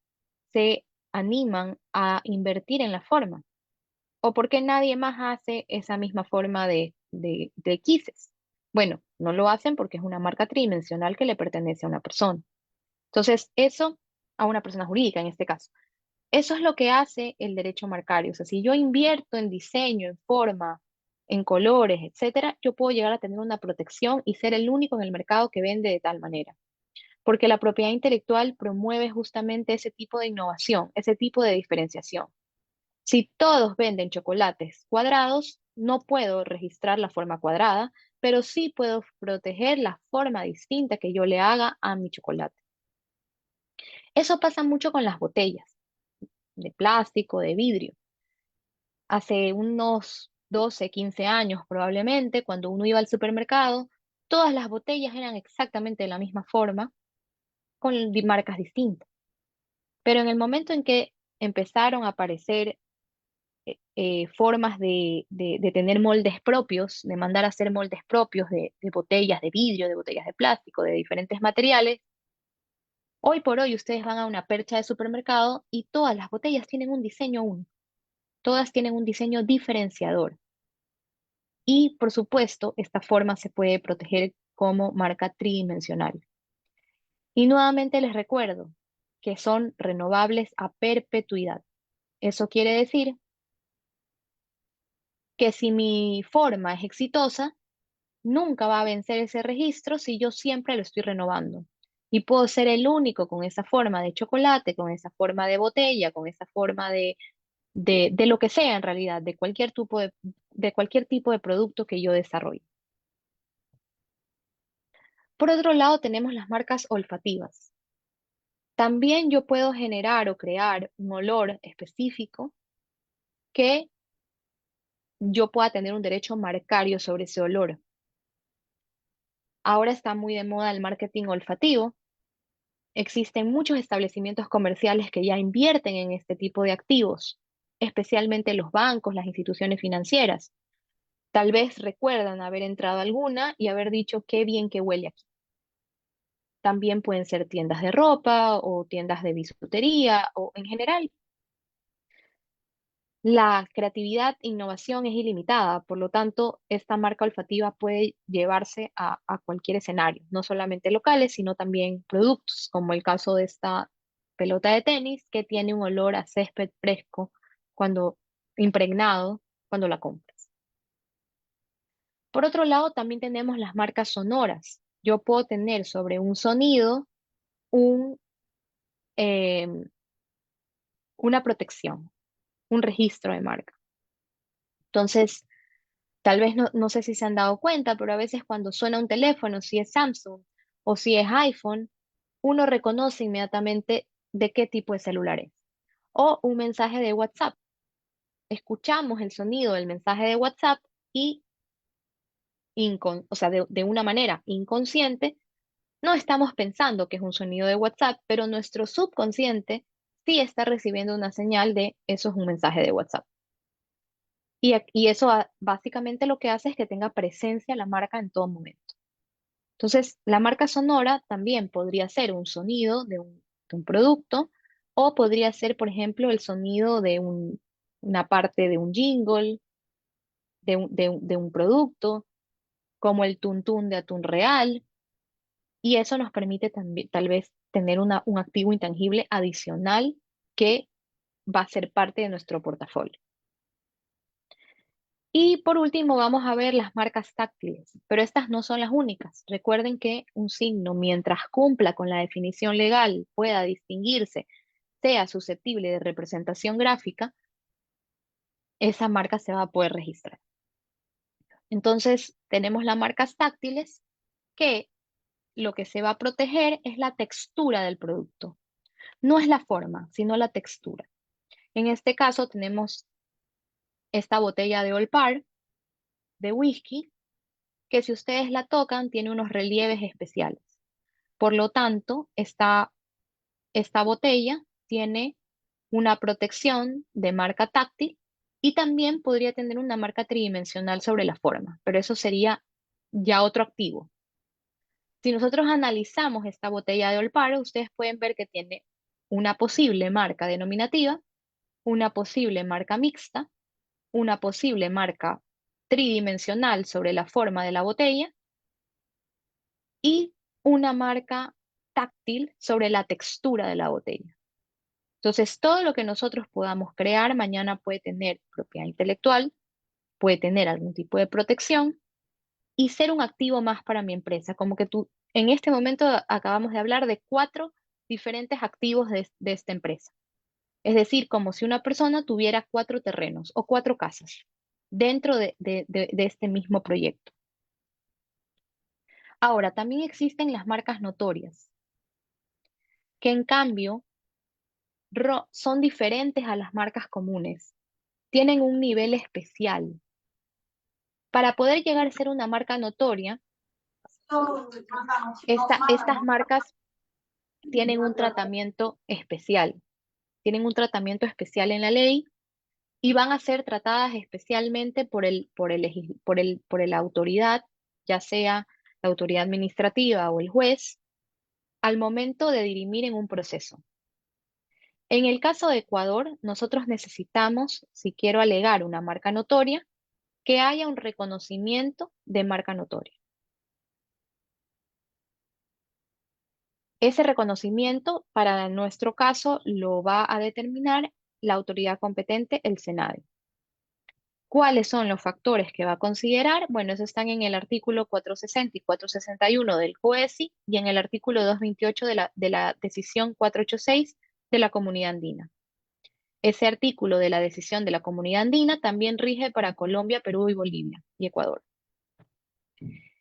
se animan a invertir en la forma, o por qué nadie más hace esa misma forma de Kisses. Bueno, no lo hacen porque es una marca tridimensional que le pertenece a una persona. Entonces, eso a una persona jurídica en este caso. Eso es lo que hace el derecho marcario. O sea, si yo invierto en diseño, en forma, en colores, etcétera, yo puedo llegar a tener una protección y ser el único en el mercado que vende de tal manera. Porque la propiedad intelectual promueve justamente ese tipo de innovación, ese tipo de diferenciación. Si todos venden chocolates cuadrados, no puedo registrar la forma cuadrada, pero sí puedo proteger la forma distinta que yo le haga a mi chocolate. Eso pasa mucho con las botellas de plástico, de vidrio. Hace unos 12, 15 años probablemente, cuando uno iba al supermercado, todas las botellas eran exactamente de la misma forma, con marcas distintas. Pero en el momento en que empezaron a aparecer formas de tener moldes propios, de mandar a hacer moldes propios de botellas de vidrio, de botellas de plástico, de diferentes materiales, hoy por hoy ustedes van a una percha de supermercado y todas las botellas tienen un diseño único, todas tienen un diseño diferenciador. Y por supuesto, esta forma se puede proteger como marca tridimensional. Y nuevamente les recuerdo que son renovables a perpetuidad. Eso quiere decir que si mi forma es exitosa, nunca va a vencer ese registro si yo siempre lo estoy renovando. Y puedo ser el único con esa forma de chocolate, con esa forma de botella, con esa forma de lo que sea en realidad, de cualquier tipo de producto que yo desarrolle. Por otro lado, tenemos las marcas olfativas. También yo puedo generar o crear un olor específico que yo pueda tener un derecho marcario sobre ese olor. Ahora está muy de moda el marketing olfativo. Existen muchos establecimientos comerciales que ya invierten en este tipo de activos, especialmente los bancos, las instituciones financieras. Tal vez recuerdan haber entrado a alguna y haber dicho qué bien que huele aquí. También pueden ser tiendas de ropa o tiendas de bisutería o en general. La creatividad e innovación es ilimitada, por lo tanto, esta marca olfativa puede llevarse a cualquier escenario, no solamente locales, sino también productos, como el caso de esta pelota de tenis que tiene un olor a césped fresco cuando impregnado cuando la compras. Por otro lado, también tenemos las marcas sonoras. Yo puedo tener sobre un sonido un, em, una protección, un registro de marca. Entonces, tal vez no sé si se han dado cuenta, pero a veces cuando suena un teléfono, si es Samsung o si es iPhone, uno reconoce inmediatamente de qué tipo de celular es. O un mensaje de WhatsApp. Escuchamos el sonido del mensaje de WhatsApp y, o sea, de una manera inconsciente, no estamos pensando que es un sonido de WhatsApp, pero nuestro subconsciente sí está recibiendo una señal de eso es un mensaje de WhatsApp. Y eso básicamente lo que hace es que tenga presencia la marca en todo momento. Entonces, la marca sonora también podría ser un sonido de un producto o podría ser, por ejemplo, el sonido de una parte de un jingle, de un producto, como el tuntún de atún real. Y eso nos permite también, tal vez, tener un activo intangible adicional que va a ser parte de nuestro portafolio. Y por último, vamos a ver las marcas táctiles, pero estas no son las únicas. Recuerden que un signo, mientras cumpla con la definición legal, pueda distinguirse, sea susceptible de representación gráfica, esa marca se va a poder registrar. Entonces, tenemos las marcas táctiles que lo que se va a proteger es la textura del producto. No es la forma, sino la textura. En este caso tenemos esta botella de Old Parr de whisky que si ustedes la tocan tiene unos relieves especiales. Por lo tanto, esta botella tiene una protección de marca táctil y también podría tener una marca tridimensional sobre la forma, pero eso sería ya otro activo. Si nosotros analizamos esta botella de Olparo, ustedes pueden ver que tiene una posible marca denominativa, una posible marca mixta, una posible marca tridimensional sobre la forma de la botella y una marca táctil sobre la textura de la botella. Entonces, todo lo que nosotros podamos crear mañana puede tener propiedad intelectual, puede tener algún tipo de protección y ser un activo más para mi empresa. Como que tú, en este momento acabamos de hablar de 4 diferentes activos de esta empresa. Es decir, como si una persona tuviera 4 terrenos o 4 casas dentro de este mismo proyecto. Ahora, también existen las marcas notorias, que en cambio son diferentes a las marcas comunes, tienen un nivel especial. Para poder llegar a ser una marca notoria, estas marcas tienen un tratamiento especial, tienen un tratamiento especial en la ley y van a ser tratadas especialmente por la autoridad, ya sea la autoridad administrativa o el juez, al momento de dirimir en un proceso. En el caso de Ecuador, nosotros necesitamos, si quiero alegar una marca notoria, que haya un reconocimiento de marca notoria. Ese reconocimiento, para nuestro caso, lo va a determinar la autoridad competente, el SENADE. ¿Cuáles son los factores que va a considerar? Bueno, esos están en el artículo 460 y 461 del COESI y en el artículo 228 de la decisión 486 de la Comunidad Andina. Ese artículo de la decisión de la Comunidad Andina también rige para Colombia, Perú y Bolivia y Ecuador.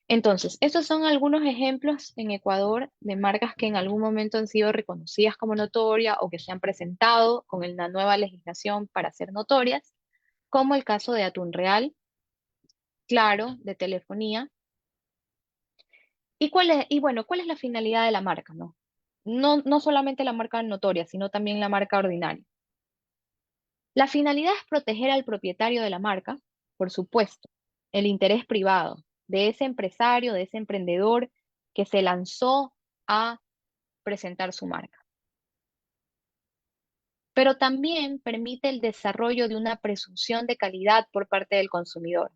Entonces, estos son algunos ejemplos en Ecuador de marcas que en algún momento han sido reconocidas como notorias o que se han presentado con la nueva legislación para ser notorias, como el caso de Atún Real, Claro, de telefonía. Y bueno, ¿cuál es la finalidad de la marca, no? No solamente la marca notoria, sino también la marca ordinaria. La finalidad es proteger al propietario de la marca, por supuesto, el interés privado de ese empresario, de ese emprendedor que se lanzó a presentar su marca. Pero también permite el desarrollo de una presunción de calidad por parte del consumidor,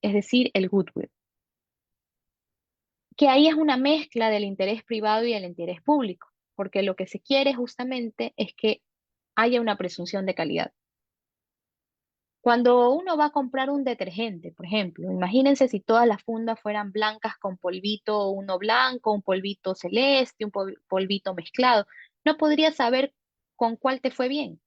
es decir, el goodwill, que ahí es una mezcla del interés privado y el interés público, porque lo que se quiere justamente es que haya una presunción de calidad. Cuando uno va a comprar un detergente, por ejemplo, imagínense si todas las fundas fueran blancas con polvito, uno blanco, un polvito celeste, un polvito mezclado, no podrías saber con cuál te fue bien.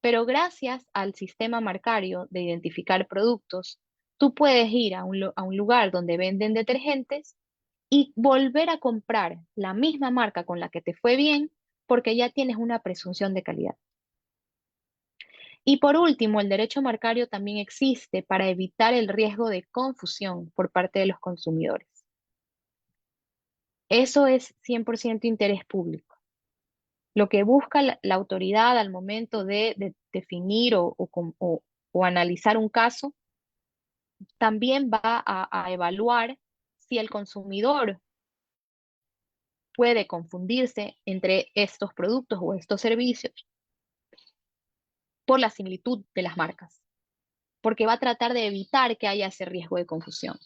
Pero gracias al sistema marcario de identificar productos, tú puedes ir a un lugar donde venden detergentes y volver a comprar la misma marca con la que te fue bien porque ya tienes una presunción de calidad. Y por último, el derecho marcario también existe para evitar el riesgo de confusión por parte de los consumidores. Eso es 100% interés público. Lo que busca la autoridad al momento de definir o analizar un caso, también va a evaluar si el consumidor puede confundirse entre estos productos o estos servicios por la similitud de las marcas, porque va a tratar de evitar que haya ese riesgo de confusión.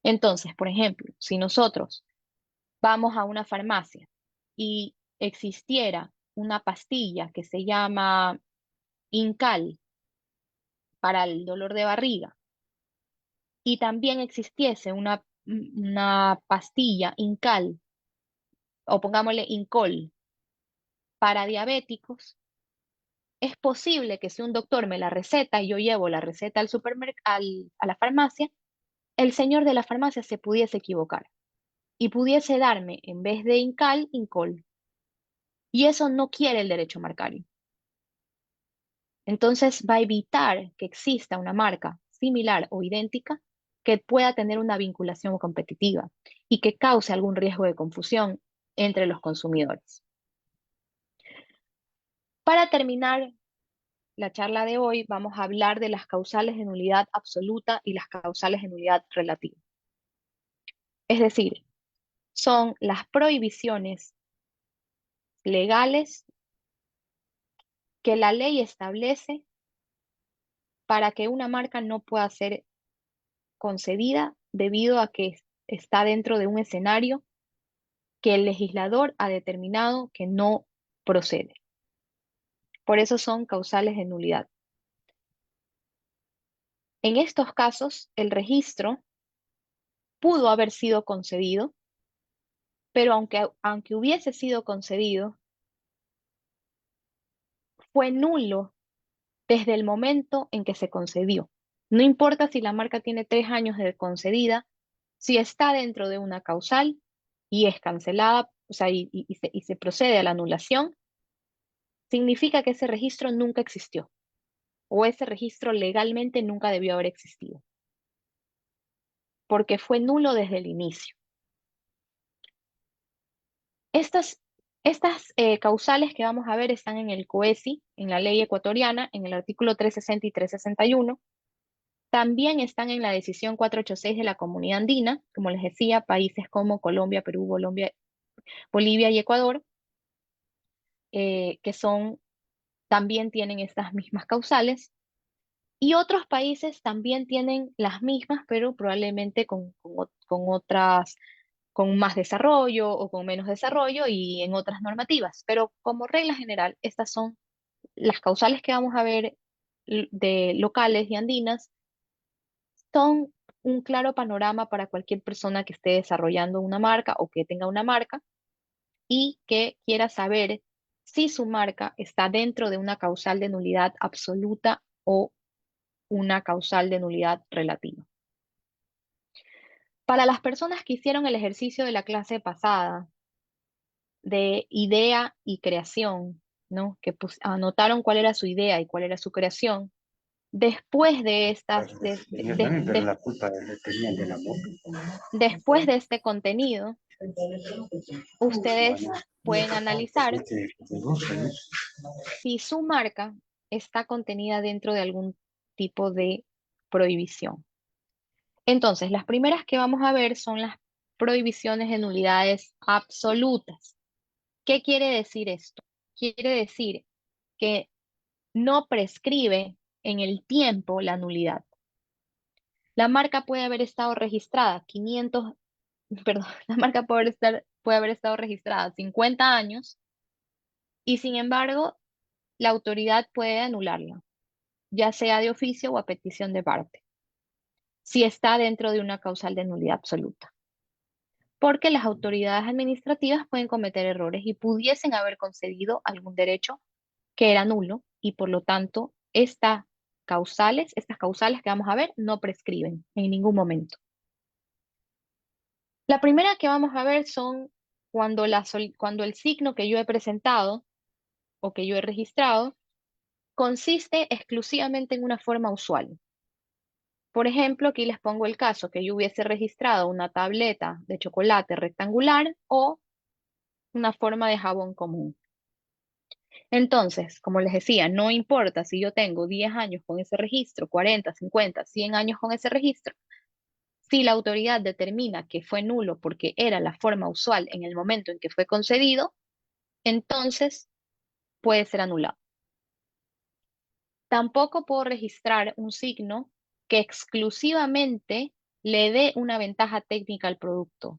Entonces, por ejemplo, si nosotros vamos a una farmacia y existiera una pastilla que se llama Incal para el dolor de barriga y también existiese una pastilla Incal o pongámosle Incol para diabéticos, es posible que si un doctor me la receta y yo llevo la receta al a la farmacia, el señor de la farmacia se pudiese equivocar y pudiese darme, en vez de Incal, Incol. Y eso no quiere el derecho marcario. Entonces va a evitar que exista una marca similar o idéntica que pueda tener una vinculación competitiva y que cause algún riesgo de confusión entre los consumidores. Para terminar la charla de hoy, vamos a hablar de las causales de nulidad absoluta y las causales de nulidad relativa. Es decir, son las prohibiciones legales que la ley establece para que una marca no pueda ser concedida debido a que está dentro de un escenario que el legislador ha determinado que no procede. Por eso son causales de nulidad. En estos casos, el registro pudo haber sido concedido, pero aunque hubiese sido concedido, fue nulo desde el momento en que se concedió. No importa si la marca tiene 3 años de concedida, si está dentro de una causal y es cancelada, o sea, y se procede a la anulación, significa que ese registro nunca existió o ese registro legalmente nunca debió haber existido, porque fue nulo desde el inicio. Estas, estas causales que vamos a ver están en el COESI, en la ley ecuatoriana, en el artículo 360 y 361. También están en la decisión 486 de la Comunidad Andina, como les decía, países como Colombia, Perú, Bolivia y Ecuador, que también tienen estas mismas causales. Y otros países también tienen las mismas, pero probablemente con más desarrollo o con menos desarrollo y en otras normativas. Pero como regla general, estas son las causales que vamos a ver de locales y andinas, son un claro panorama para cualquier persona que esté desarrollando una marca o que tenga una marca y que quiera saber si su marca está dentro de una causal de nulidad absoluta o una causal de nulidad relativa. Para las personas que hicieron el ejercicio de la clase pasada de idea y creación, ¿no? Que anotaron cuál era su idea y cuál era su creación, después de estas, Ellos también, pero la culpa le tenían de la moto. después de este contenido, ustedes pueden analizar si su marca está contenida dentro de algún tipo de prohibición. Entonces, las primeras que vamos a ver son las prohibiciones de nulidades absolutas. ¿Qué quiere decir esto? Quiere decir que no prescribe en el tiempo la nulidad. La marca puede haber estado registrada 500, perdón, la marca puede haber estado registrada 50 años y sin embargo la autoridad puede anularla, ya sea de oficio o a petición de parte, si está dentro de una causal de nulidad absoluta. Porque las autoridades administrativas pueden cometer errores y pudiesen haber concedido algún derecho que era nulo y por lo tanto estas causales que vamos a ver no prescriben en ningún momento. La primera que vamos a ver son cuando el signo que yo he presentado o que yo he registrado consiste exclusivamente en una forma usual. Por ejemplo, aquí les pongo el caso que yo hubiese registrado una tableta de chocolate rectangular o una forma de jabón común. Entonces, como les decía, no importa si yo tengo 10 años con ese registro, 40, 50, 100 años con ese registro, si la autoridad determina que fue nulo porque era la forma usual en el momento en que fue concedido, entonces puede ser anulado. Tampoco puedo registrar un signo que exclusivamente le dé una ventaja técnica al producto.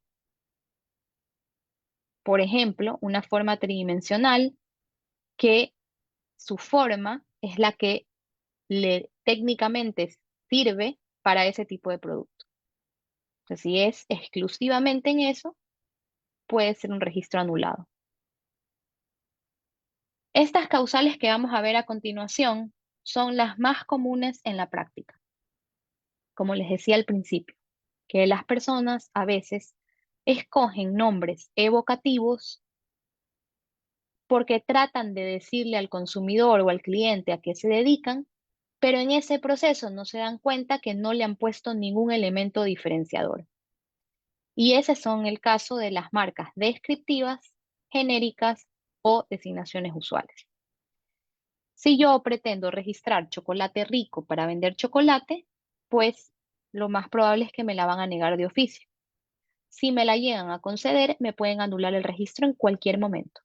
Por ejemplo, una forma tridimensional que su forma es la que técnicamente sirve para ese tipo de producto. Entonces, si es exclusivamente en eso, puede ser un registro anulado. Estas causales que vamos a ver a continuación son las más comunes en la práctica. Como les decía al principio, que las personas a veces escogen nombres evocativos porque tratan de decirle al consumidor o al cliente a qué se dedican pero en ese proceso no se dan cuenta que no le han puesto ningún elemento diferenciador. Y ese son el caso de las marcas descriptivas, genéricas o designaciones usuales. Si yo pretendo registrar chocolate rico para vender chocolate, pues lo más probable es que me la van a negar de oficio. Si me la llegan a conceder, me pueden anular el registro en cualquier momento,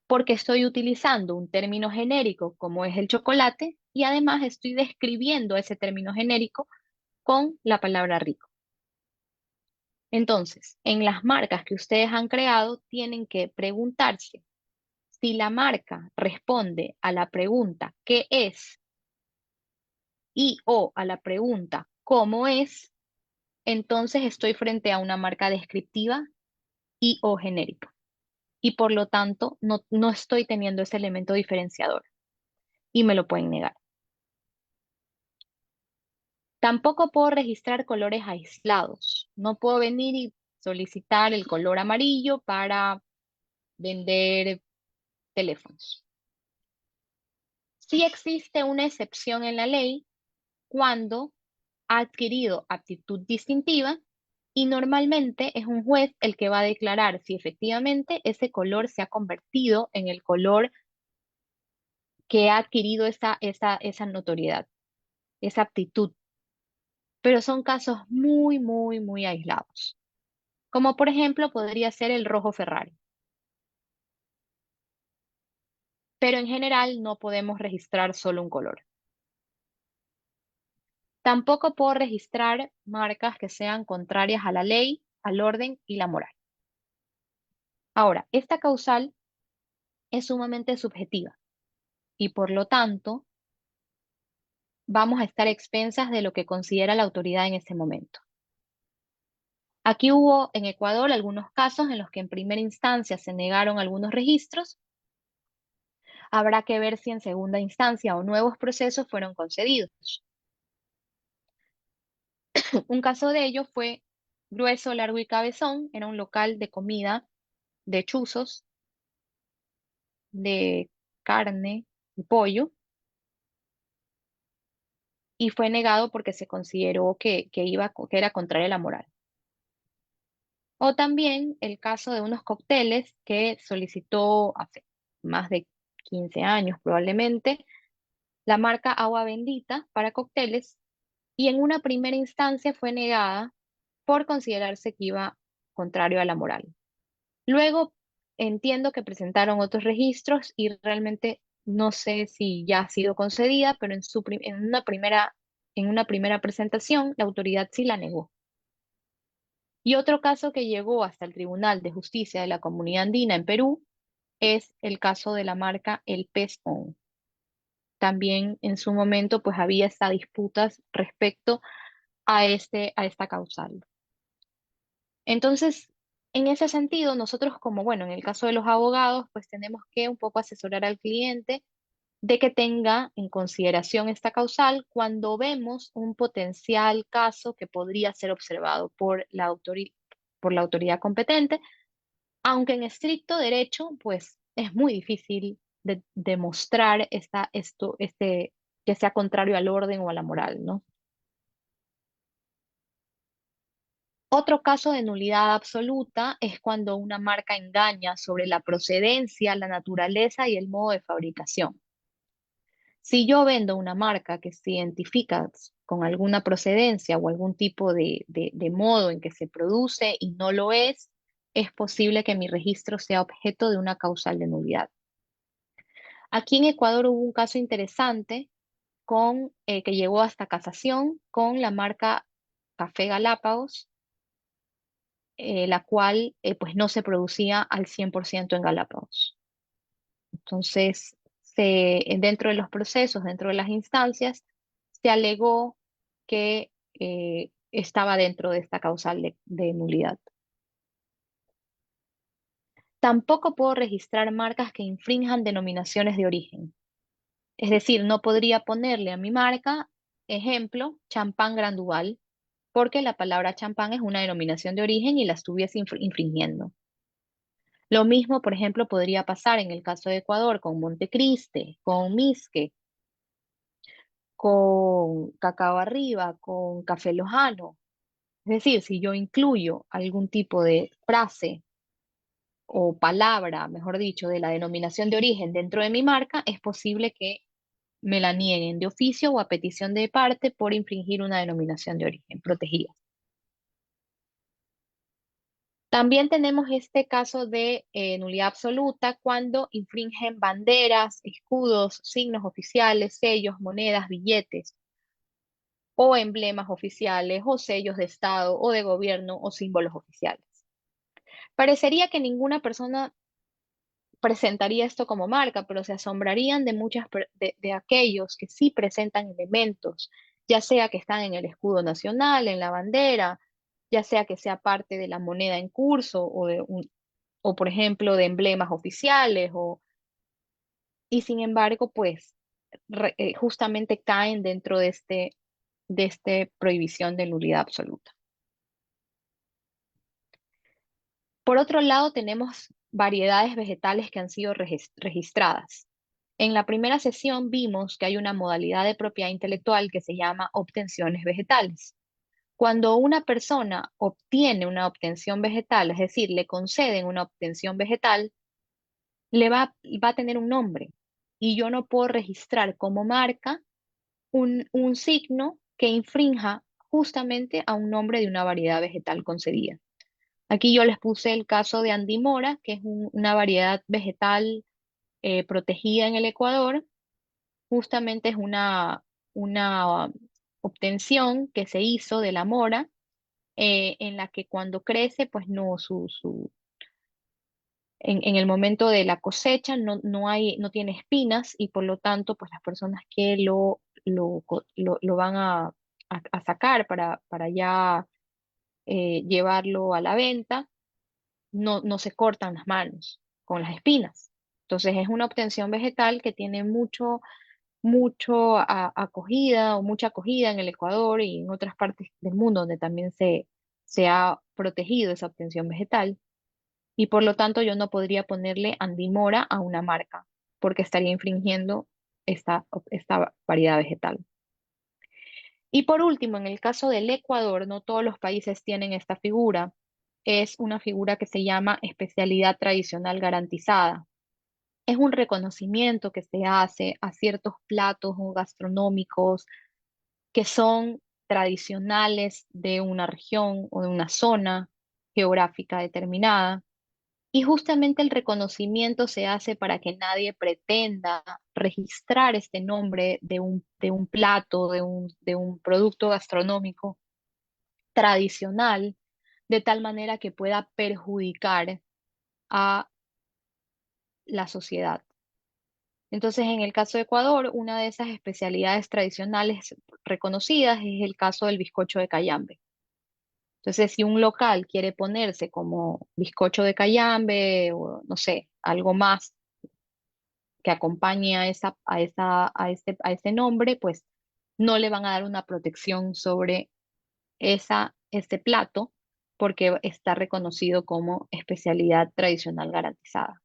porque estoy utilizando un término genérico como es el chocolate y además estoy describiendo ese término genérico con la palabra rico. Entonces, en las marcas que ustedes han creado, tienen que preguntarse si la marca responde a la pregunta ¿qué es? Y o a la pregunta ¿cómo es? Entonces estoy frente a una marca descriptiva y o genérica. Y por lo tanto no estoy teniendo ese elemento diferenciador y me lo pueden negar. Tampoco puedo registrar colores aislados. No puedo venir y solicitar el color amarillo para vender teléfonos. Sí existe una excepción en la ley cuando ha adquirido aptitud distintiva y normalmente es un juez el que va a declarar si efectivamente ese color se ha convertido en el color que ha adquirido esa notoriedad, esa aptitud. Pero son casos muy, muy, muy aislados. Como por ejemplo podría ser el rojo Ferrari. Pero en general no podemos registrar solo un color. Tampoco puedo registrar marcas que sean contrarias a la ley, al orden y la moral. Ahora, esta causal es sumamente subjetiva y por lo tanto vamos a estar expensas de lo que considera la autoridad en ese momento. Aquí hubo en Ecuador algunos casos en los que en primera instancia se negaron algunos registros. Habrá que ver si en segunda instancia o nuevos procesos fueron concedidos. Un caso de ello fue Grueso, Largo y Cabezón. Era un local de comida de chuzos, de carne y pollo, y fue negado porque se consideró que era contraria a la moral. O también el caso de unos cócteles que solicitó hace más de 15 años probablemente la marca Agua Bendita para cócteles y en una primera instancia fue negada por considerarse que iba contrario a la moral. Luego entiendo que presentaron otros registros y realmente no sé si ya ha sido concedida, pero en una primera presentación la autoridad sí la negó. Y otro caso que llegó hasta el Tribunal de Justicia de la Comunidad Andina en Perú es el caso de la marca El Pez On. También en su momento pues había estas disputas respecto a esta causal. Entonces, en ese sentido, nosotros como, bueno, en el caso de los abogados, pues tenemos que un poco asesorar al cliente de que tenga en consideración esta causal cuando vemos un potencial caso que podría ser observado por la autoridad competente, aunque en estricto derecho, pues es muy difícil de demostrar que sea contrario al orden o a la moral, ¿no? Otro caso de nulidad absoluta es cuando una marca engaña sobre la procedencia, la naturaleza y el modo de fabricación. Si yo vendo una marca que se identifica con alguna procedencia o algún tipo de modo en que se produce y no lo es posible que mi registro sea objeto de una causal de nulidad. Aquí en Ecuador hubo un caso interesante que llegó hasta casación con la marca Café Galápagos, la cual pues no se producía al 100% en Galápagos. Entonces, dentro de los procesos, dentro de las instancias, se alegó que estaba dentro de esta causal de nulidad. Tampoco puedo registrar marcas que infrinjan denominaciones de origen. Es decir, no podría ponerle a mi marca, ejemplo, champán Granduval, porque la palabra champán es una denominación de origen y la estuviese infringiendo. Lo mismo, por ejemplo, podría pasar en el caso de Ecuador con Montecristi, con Misque, con cacao arriba, con café lojano. Es decir, si yo incluyo algún tipo de frase o palabra, mejor dicho, de la denominación de origen dentro de mi marca, es posible que me la nieguen de oficio o a petición de parte por infringir una denominación de origen protegida. También tenemos este caso de nulidad absoluta cuando infringen banderas, escudos, signos oficiales, sellos, monedas, billetes o emblemas oficiales o sellos de Estado o de gobierno o símbolos oficiales. Parecería que ninguna persona presentaría esto como marca, pero se asombrarían de de aquellos que sí presentan elementos, ya sea que están en el escudo nacional, en la bandera, ya sea que sea parte de la moneda en curso o por ejemplo de emblemas oficiales y sin embargo pues justamente caen dentro de este prohibición de nulidad absoluta. Por otro lado, tenemos variedades vegetales que han sido registradas. En la primera sesión vimos que hay una modalidad de propiedad intelectual que se llama obtenciones vegetales. Cuando una persona obtiene una obtención vegetal, es decir, le conceden una obtención vegetal, va a tener un nombre y yo no puedo registrar como marca un signo que infrinja justamente a un nombre de una variedad vegetal concedida. Aquí yo les puse el caso de andimora, que es una variedad vegetal protegida en el Ecuador. Justamente es una obtención que se hizo de la mora, en la que cuando crece, pues no, en el momento de la cosecha no tiene espinas y por lo tanto, pues las personas que lo van a sacar para ya llevarlo a la venta, no se cortan las manos con las espinas. Entonces es una obtención vegetal que tiene mucho acogida o mucha acogida en el Ecuador y en otras partes del mundo donde también se ha protegido esa obtención vegetal. Y por lo tanto yo no podría ponerle andimora a una marca porque estaría infringiendo esta variedad vegetal. Y por último, en el caso del Ecuador, no todos los países tienen esta figura. Es una figura que se llama especialidad tradicional garantizada. Es un reconocimiento que se hace a ciertos platos o gastronómicos que son tradicionales de una región o de una zona geográfica determinada. Y justamente el reconocimiento se hace para que nadie pretenda registrar este nombre de un plato, de un producto gastronómico tradicional, de tal manera que pueda perjudicar a la sociedad. Entonces, en el caso de Ecuador, una de esas especialidades tradicionales reconocidas es el caso del bizcocho de cayambe. Entonces, si un local quiere ponerse como bizcocho de cayambe o no sé, algo más que acompañe a este nombre, pues no le van a dar una protección sobre este plato porque está reconocido como especialidad tradicional garantizada.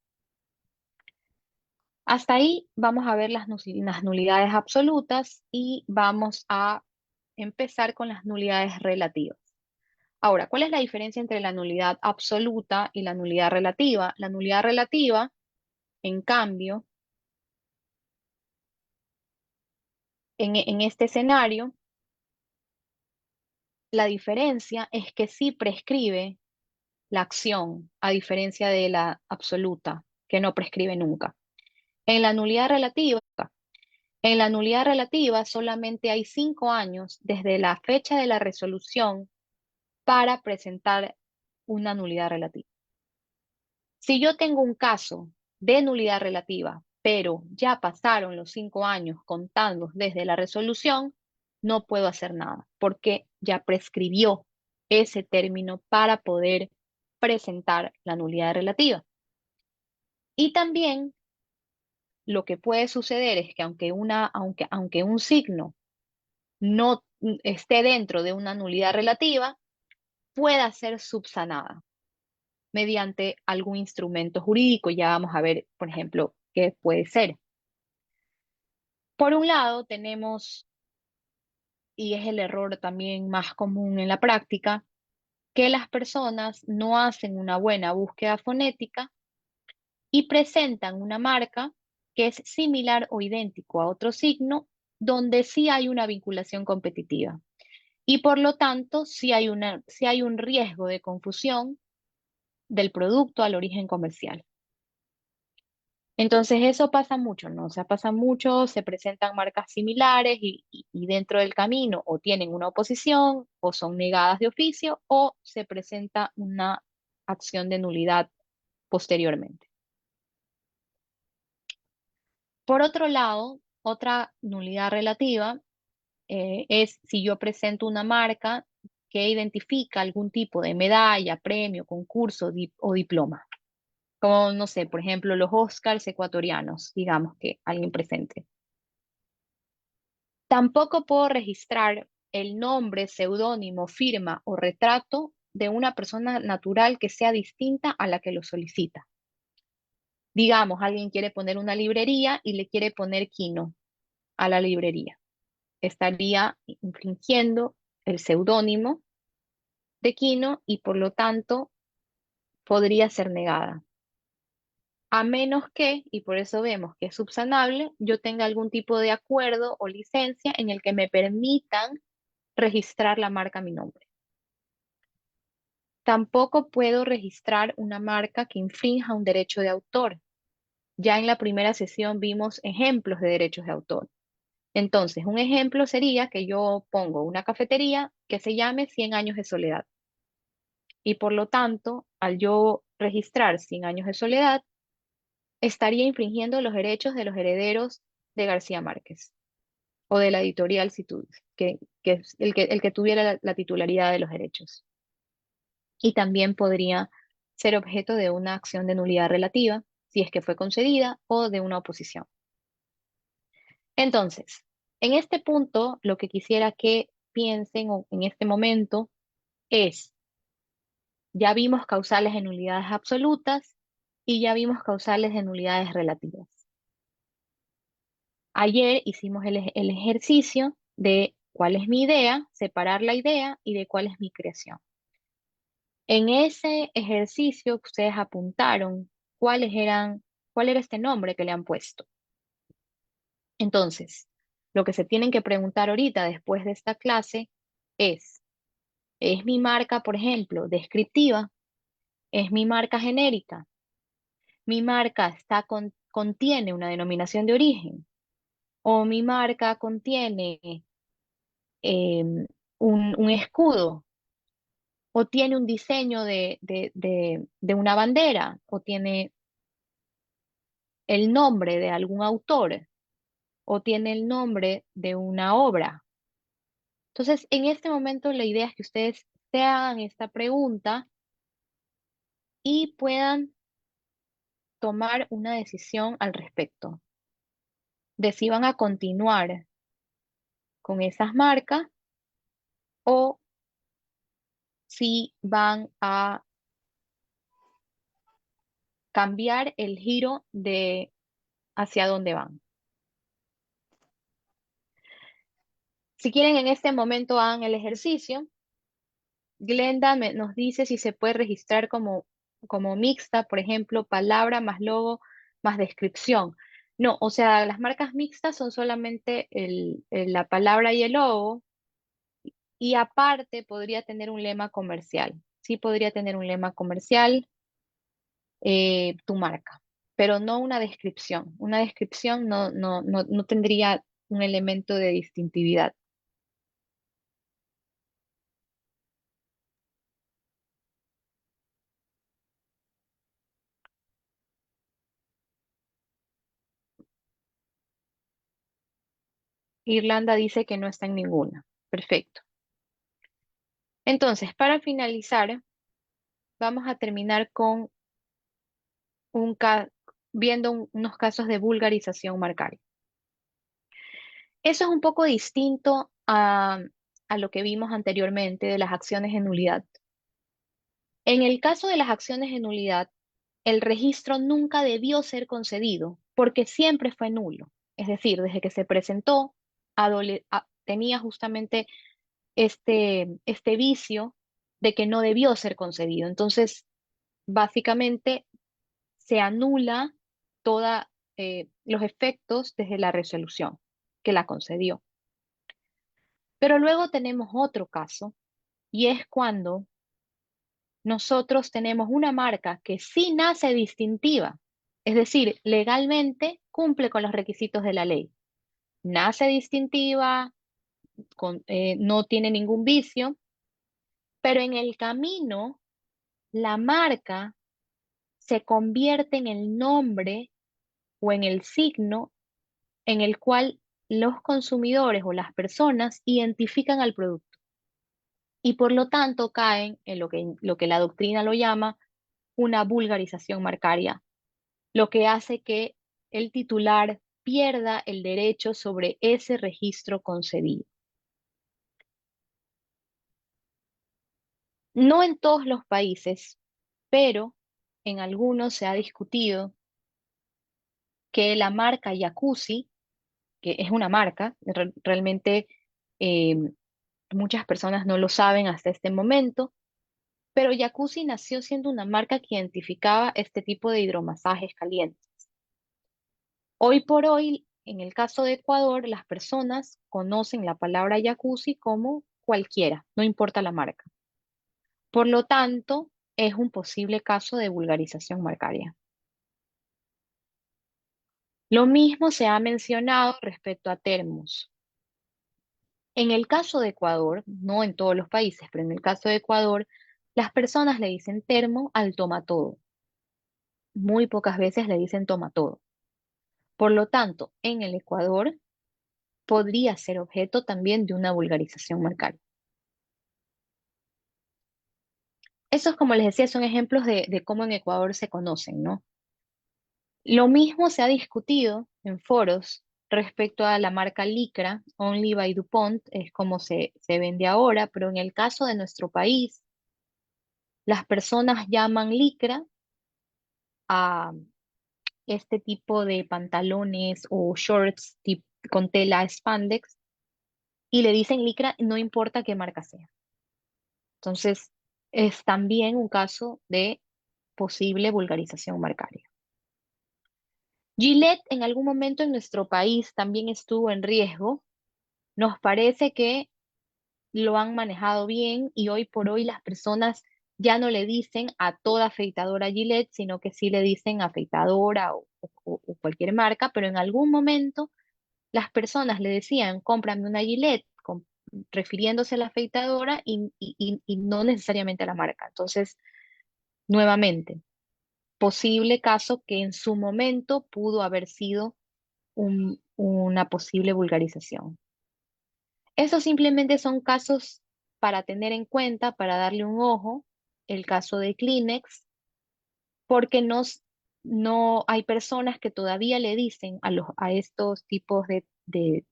Hasta ahí vamos a ver las nulidades absolutas y vamos a empezar con las nulidades relativas. Ahora, ¿cuál es la diferencia entre la nulidad absoluta y la nulidad relativa? La nulidad relativa, en cambio, en este escenario, la diferencia es que sí prescribe la acción, a diferencia de la absoluta, que no prescribe nunca. En la nulidad relativa, solamente hay 5 años desde la fecha de la resolución para presentar una nulidad relativa. Si yo tengo un caso de nulidad relativa, pero ya pasaron los 5 años contando desde la resolución, no puedo hacer nada porque ya prescribió ese término para poder presentar la nulidad relativa. Y también lo que puede suceder es que aunque un signo no esté dentro de una nulidad relativa, pueda ser subsanada mediante algún instrumento jurídico. Ya vamos a ver, por ejemplo, qué puede ser. Por un lado, tenemos y es el error también más común en la práctica, que las personas no hacen una buena búsqueda fonética y presentan una marca que es similar o idéntico a otro signo donde sí hay una vinculación competitiva. Y por lo tanto, sí hay un riesgo de confusión del producto al origen comercial. Entonces eso pasa mucho, ¿no? O sea, pasa mucho, se presentan marcas similares y dentro del camino o tienen una oposición o son negadas de oficio o se presenta una acción de nulidad posteriormente. Por otro lado, otra nulidad relativa es si yo presento una marca que identifica algún tipo de medalla, premio, concurso o diploma. Como, no sé, por ejemplo, los Oscars ecuatorianos, digamos que alguien presente. Tampoco puedo registrar el nombre, seudónimo, firma o retrato de una persona natural que sea distinta a la que lo solicita. Digamos, alguien quiere poner una librería y le quiere poner Quino a la librería. Estaría infringiendo el seudónimo de Quino y por lo tanto podría ser negada. A menos que, y por eso vemos que es subsanable, yo tenga algún tipo de acuerdo o licencia en el que me permitan registrar la marca a mi nombre. Tampoco puedo registrar una marca que infrinja un derecho de autor. Ya en la primera sesión vimos ejemplos de derechos de autor. Entonces, un ejemplo sería que yo pongo una cafetería que se llame 100 años de soledad. Y por lo tanto, al yo registrar 100 años de soledad, estaría infringiendo los derechos de los herederos de García Márquez o de la editorial que es el que tuviera la titularidad de los derechos. Y también podría ser objeto de una acción de nulidad relativa, si es que fue concedida, o de una oposición. Entonces, en este punto, lo que quisiera que piensen en este momento es, ya vimos causales de nulidades absolutas y ya vimos causales de nulidades relativas. Ayer hicimos el ejercicio de cuál es mi idea, separar la idea y de cuál es mi creación. En ese ejercicio que ustedes apuntaron, cuál era este nombre que le han puesto. Entonces, lo que se tienen que preguntar ahorita después de esta clase ¿es mi marca, por ejemplo, descriptiva? ¿Es mi marca genérica? ¿Mi marca contiene una denominación de origen? ¿O mi marca contiene un escudo? ¿O tiene un diseño de una bandera? ¿O tiene el nombre de algún autor? ¿O tiene el nombre de una obra? Entonces, en este momento la idea es que ustedes se hagan esta pregunta y puedan tomar una decisión al respecto de si van a continuar con esas marcas o si van a cambiar el giro de hacia dónde van. Si quieren, en este momento hagan el ejercicio. Glenda nos dice si se puede registrar como mixta, por ejemplo, palabra más logo más descripción. No, o sea, las marcas mixtas son solamente la palabra y el logo, y aparte podría tener un lema comercial. Sí podría tener un lema comercial, tu marca, pero no una descripción. Una descripción no tendría un elemento de distintividad. Irlanda dice que no está en ninguna. Perfecto. Entonces, para finalizar, vamos a terminar con viendo unos casos de vulgarización marcaria. Eso es un poco distinto a lo que vimos anteriormente de las acciones de nulidad. En el caso de las acciones de nulidad, el registro nunca debió ser concedido porque siempre fue nulo. Es decir, desde que se presentó, tenía justamente este vicio de que no debió ser concedido. Entonces, básicamente se anula todos los efectos desde la resolución que la concedió. Pero luego tenemos otro caso, y es cuando nosotros tenemos una marca que sí nace distintiva, es decir, legalmente cumple con los requisitos de la ley. Nace distintiva, no tiene ningún vicio, pero en el camino la marca se convierte en el nombre o en el signo en el cual los consumidores o las personas identifican al producto y por lo tanto caen en lo que la doctrina lo llama una vulgarización marcaria, lo que hace que el titular pierda el derecho sobre ese registro concedido. No en todos los países, pero en algunos se ha discutido que la marca Jacuzzi, que es una marca, realmente eh, muchas personas no lo saben hasta este momento, pero Jacuzzi nació siendo una marca que identificaba este tipo de hidromasajes calientes. Hoy por hoy, en el caso de Ecuador, las personas conocen la palabra Jacuzzi como cualquiera, no importa la marca. Por lo tanto, es un posible caso de vulgarización marcaria. Lo mismo se ha mencionado respecto a termos. En el caso de Ecuador, no en todos los países, pero en el caso de Ecuador, las personas le dicen termo al tomatodo. Muy pocas veces le dicen tomatodo. Por lo tanto, en el Ecuador podría ser objeto también de una vulgarización marcaria. Esos, como les decía, son ejemplos de cómo en Ecuador se conocen, ¿no? Lo mismo se ha discutido en foros respecto a la marca Lycra, Only by DuPont, es como se vende ahora, pero en el caso de nuestro país, las personas llaman Lycra a este tipo de pantalones o shorts con tela spandex y le dicen Lycra, no importa qué marca sea. Entonces, es también un caso de posible vulgarización marcaria. Gillette en algún momento en nuestro país también estuvo en riesgo. Nos parece que lo han manejado bien y hoy por hoy las personas ya no le dicen a toda afeitadora Gillette, sino que sí le dicen afeitadora o cualquier marca, pero en algún momento las personas le decían, cómprame una Gillette, refiriéndose a la afeitadora y no necesariamente a la marca. Entonces, nuevamente, posible caso que en su momento pudo haber sido una posible vulgarización. Esos simplemente son casos para tener en cuenta, para darle un ojo, el caso de Kleenex, porque no hay personas que todavía le dicen a estos tipos de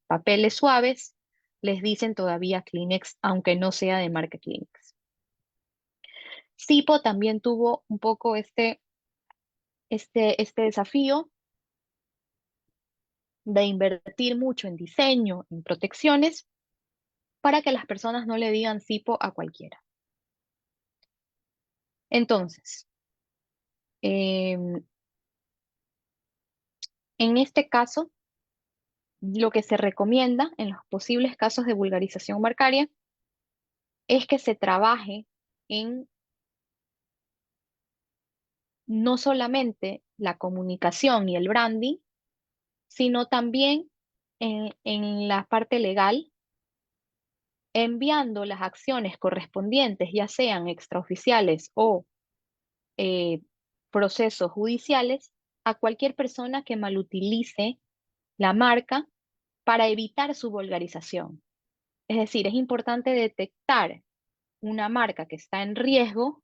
papeles suaves, les dicen todavía Kleenex, aunque no sea de marca Kleenex. Sipo también tuvo un poco este desafío de invertir mucho en diseño, en protecciones, para que las personas no le digan Sipo a cualquiera. Entonces, em, en este caso, lo que se recomienda en los posibles casos de vulgarización marcaria es que se trabaje en no solamente la comunicación y el branding, sino también en la parte legal, enviando las acciones correspondientes, ya sean extraoficiales o eh, procesos judiciales, a cualquier persona que malutilice la marca para evitar su vulgarización. Es decir, es importante detectar una marca que está en riesgo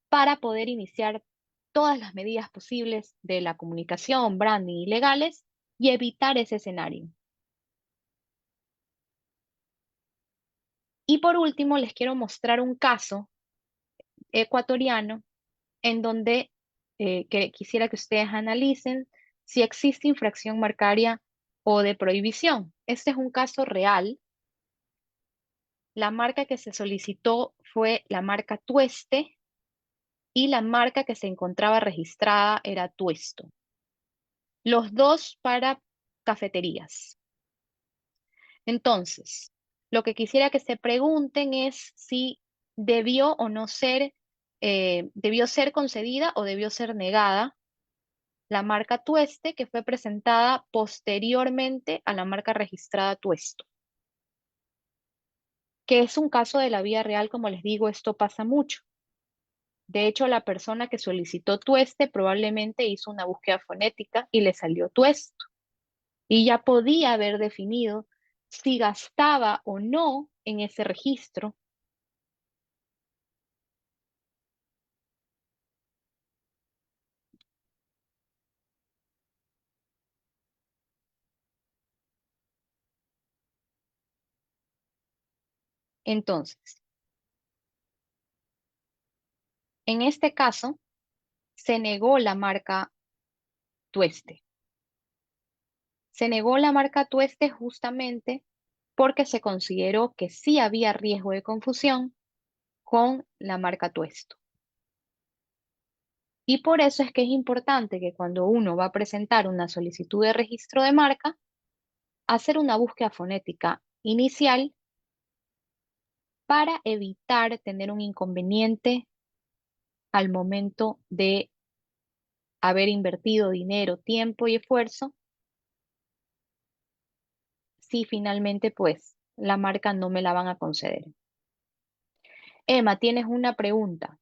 para poder iniciar todas las medidas posibles de la comunicación, branding y legales y evitar ese escenario. Y por último, les quiero mostrar un caso ecuatoriano en donde que quisiera que ustedes analicen si existe infracción marcaria o de prohibición. Este es un caso real. La marca que se solicitó fue la marca Tueste y la marca que se encontraba registrada era Tuesto. Los dos para cafeterías. Entonces, lo que quisiera que se pregunten es si debió o no ser, debió ser concedida o debió ser negada la marca Tueste, que fue presentada posteriormente a la marca registrada Tuesto, que es un caso de la vida real. Como les digo, esto pasa mucho. De hecho, la persona que solicitó Tueste probablemente hizo una búsqueda fonética y le salió Tuesto. Y ya podía haber definido si gastaba o no en ese registro. Entonces, en este caso, se negó la marca Tueste. Se negó la marca Tueste justamente porque se consideró que sí había riesgo de confusión con la marca Tuesto. Y por eso es que es importante que cuando uno va a presentar una solicitud de registro de marca, hacer una búsqueda fonética inicial para evitar tener un inconveniente al momento de haber invertido dinero, tiempo y esfuerzo, si finalmente pues la marca no me la van a conceder. Emma, tienes una pregunta.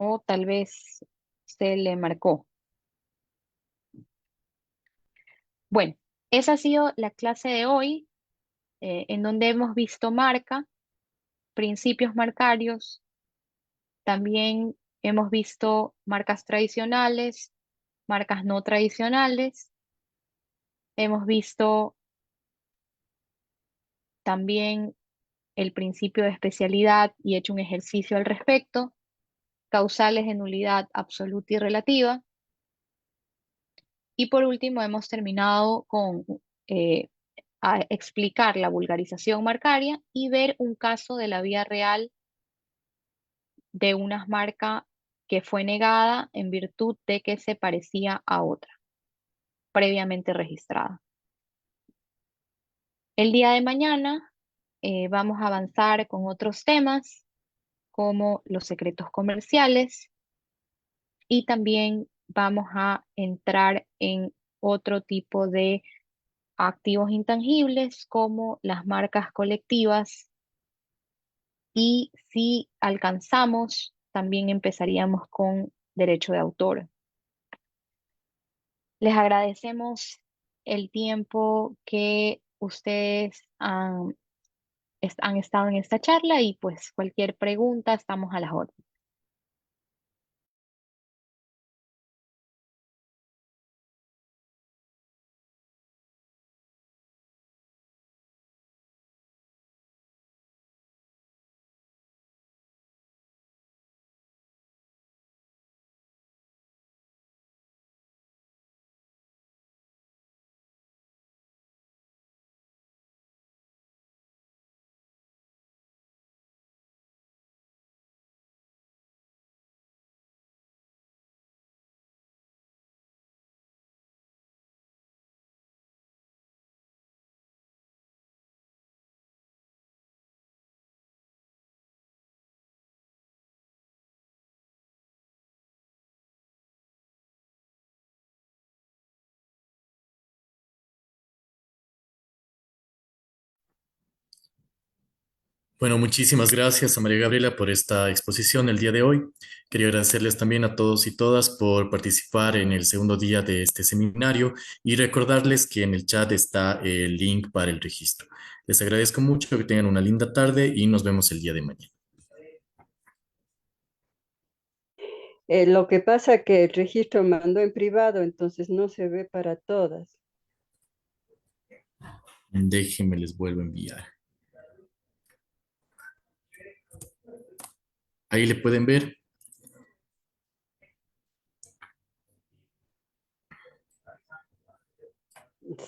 O tal vez se le marcó. Bueno, esa ha sido la clase de hoy, en donde hemos visto marca, principios marcarios, también hemos visto marcas tradicionales, marcas no tradicionales, hemos visto también el principio de especialidad y hecho un ejercicio al respecto, causales de nulidad absoluta y relativa. Y por último, hemos terminado con eh, a explicar la vulgarización marcaria y ver un caso de la vida real de una marca que fue negada en virtud de que se parecía a otra previamente registrada. El día de mañana vamos a avanzar con otros temas como los secretos comerciales y también vamos a entrar en otro tipo de activos intangibles como las marcas colectivas, y si alcanzamos, también empezaríamos con derecho de autor. Les agradecemos el tiempo que ustedes han estado en esta charla y pues cualquier pregunta estamos a las órdenes. Bueno, muchísimas gracias a María Gabriela por esta exposición el día de hoy. Quería agradecerles también a todos y todas por participar en el segundo día de este seminario y recordarles que en el chat está el link para el registro. Les agradezco mucho, que tengan una linda tarde y nos vemos el día de mañana. Lo que pasa que el registro mandó en privado, entonces no se ve para todas. Déjenme, les vuelvo a enviar. Ahí le pueden ver.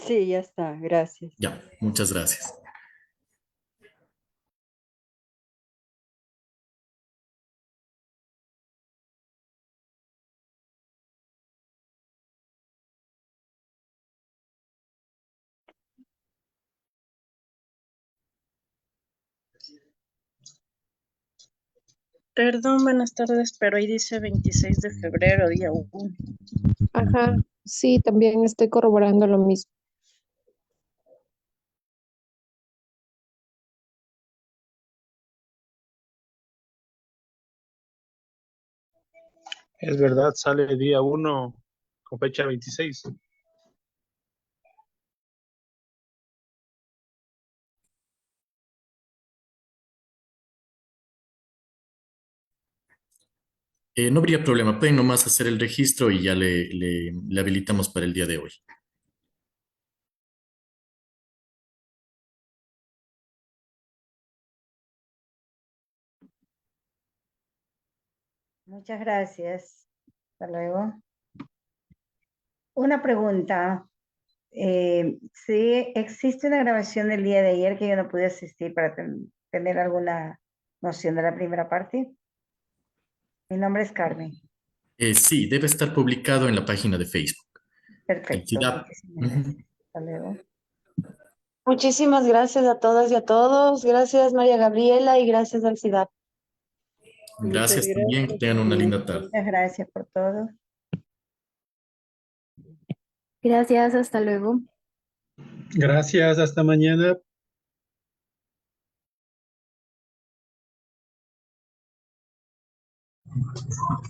Sí, ya está, gracias. Ya, muchas gracias. Perdón, buenas tardes, pero ahí dice 26 de febrero, día 1. Ajá, sí, también estoy corroborando lo mismo. Es verdad, sale día 1 con fecha 26. No habría problema, pueden nomás hacer el registro y ya le habilitamos para el día de hoy. Muchas gracias. Hasta luego. Una pregunta. Si existe una grabación del día de ayer que yo no pude asistir para tener alguna noción de la primera parte. Mi nombre es Carmen. Sí, debe estar publicado en la página de Facebook. El Perfecto. CIDAP. Muchísimas Ujú. gracias. Hasta luego. Muchísimas gracias a todas y a todos. Gracias, María Gabriela, y gracias al CIDAP. Muchas Gracias también, que gracias. tengan una linda tarde. Muchas gracias por todo. Gracias, hasta luego. Gracias, hasta mañana.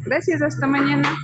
Gracias, hasta mañana.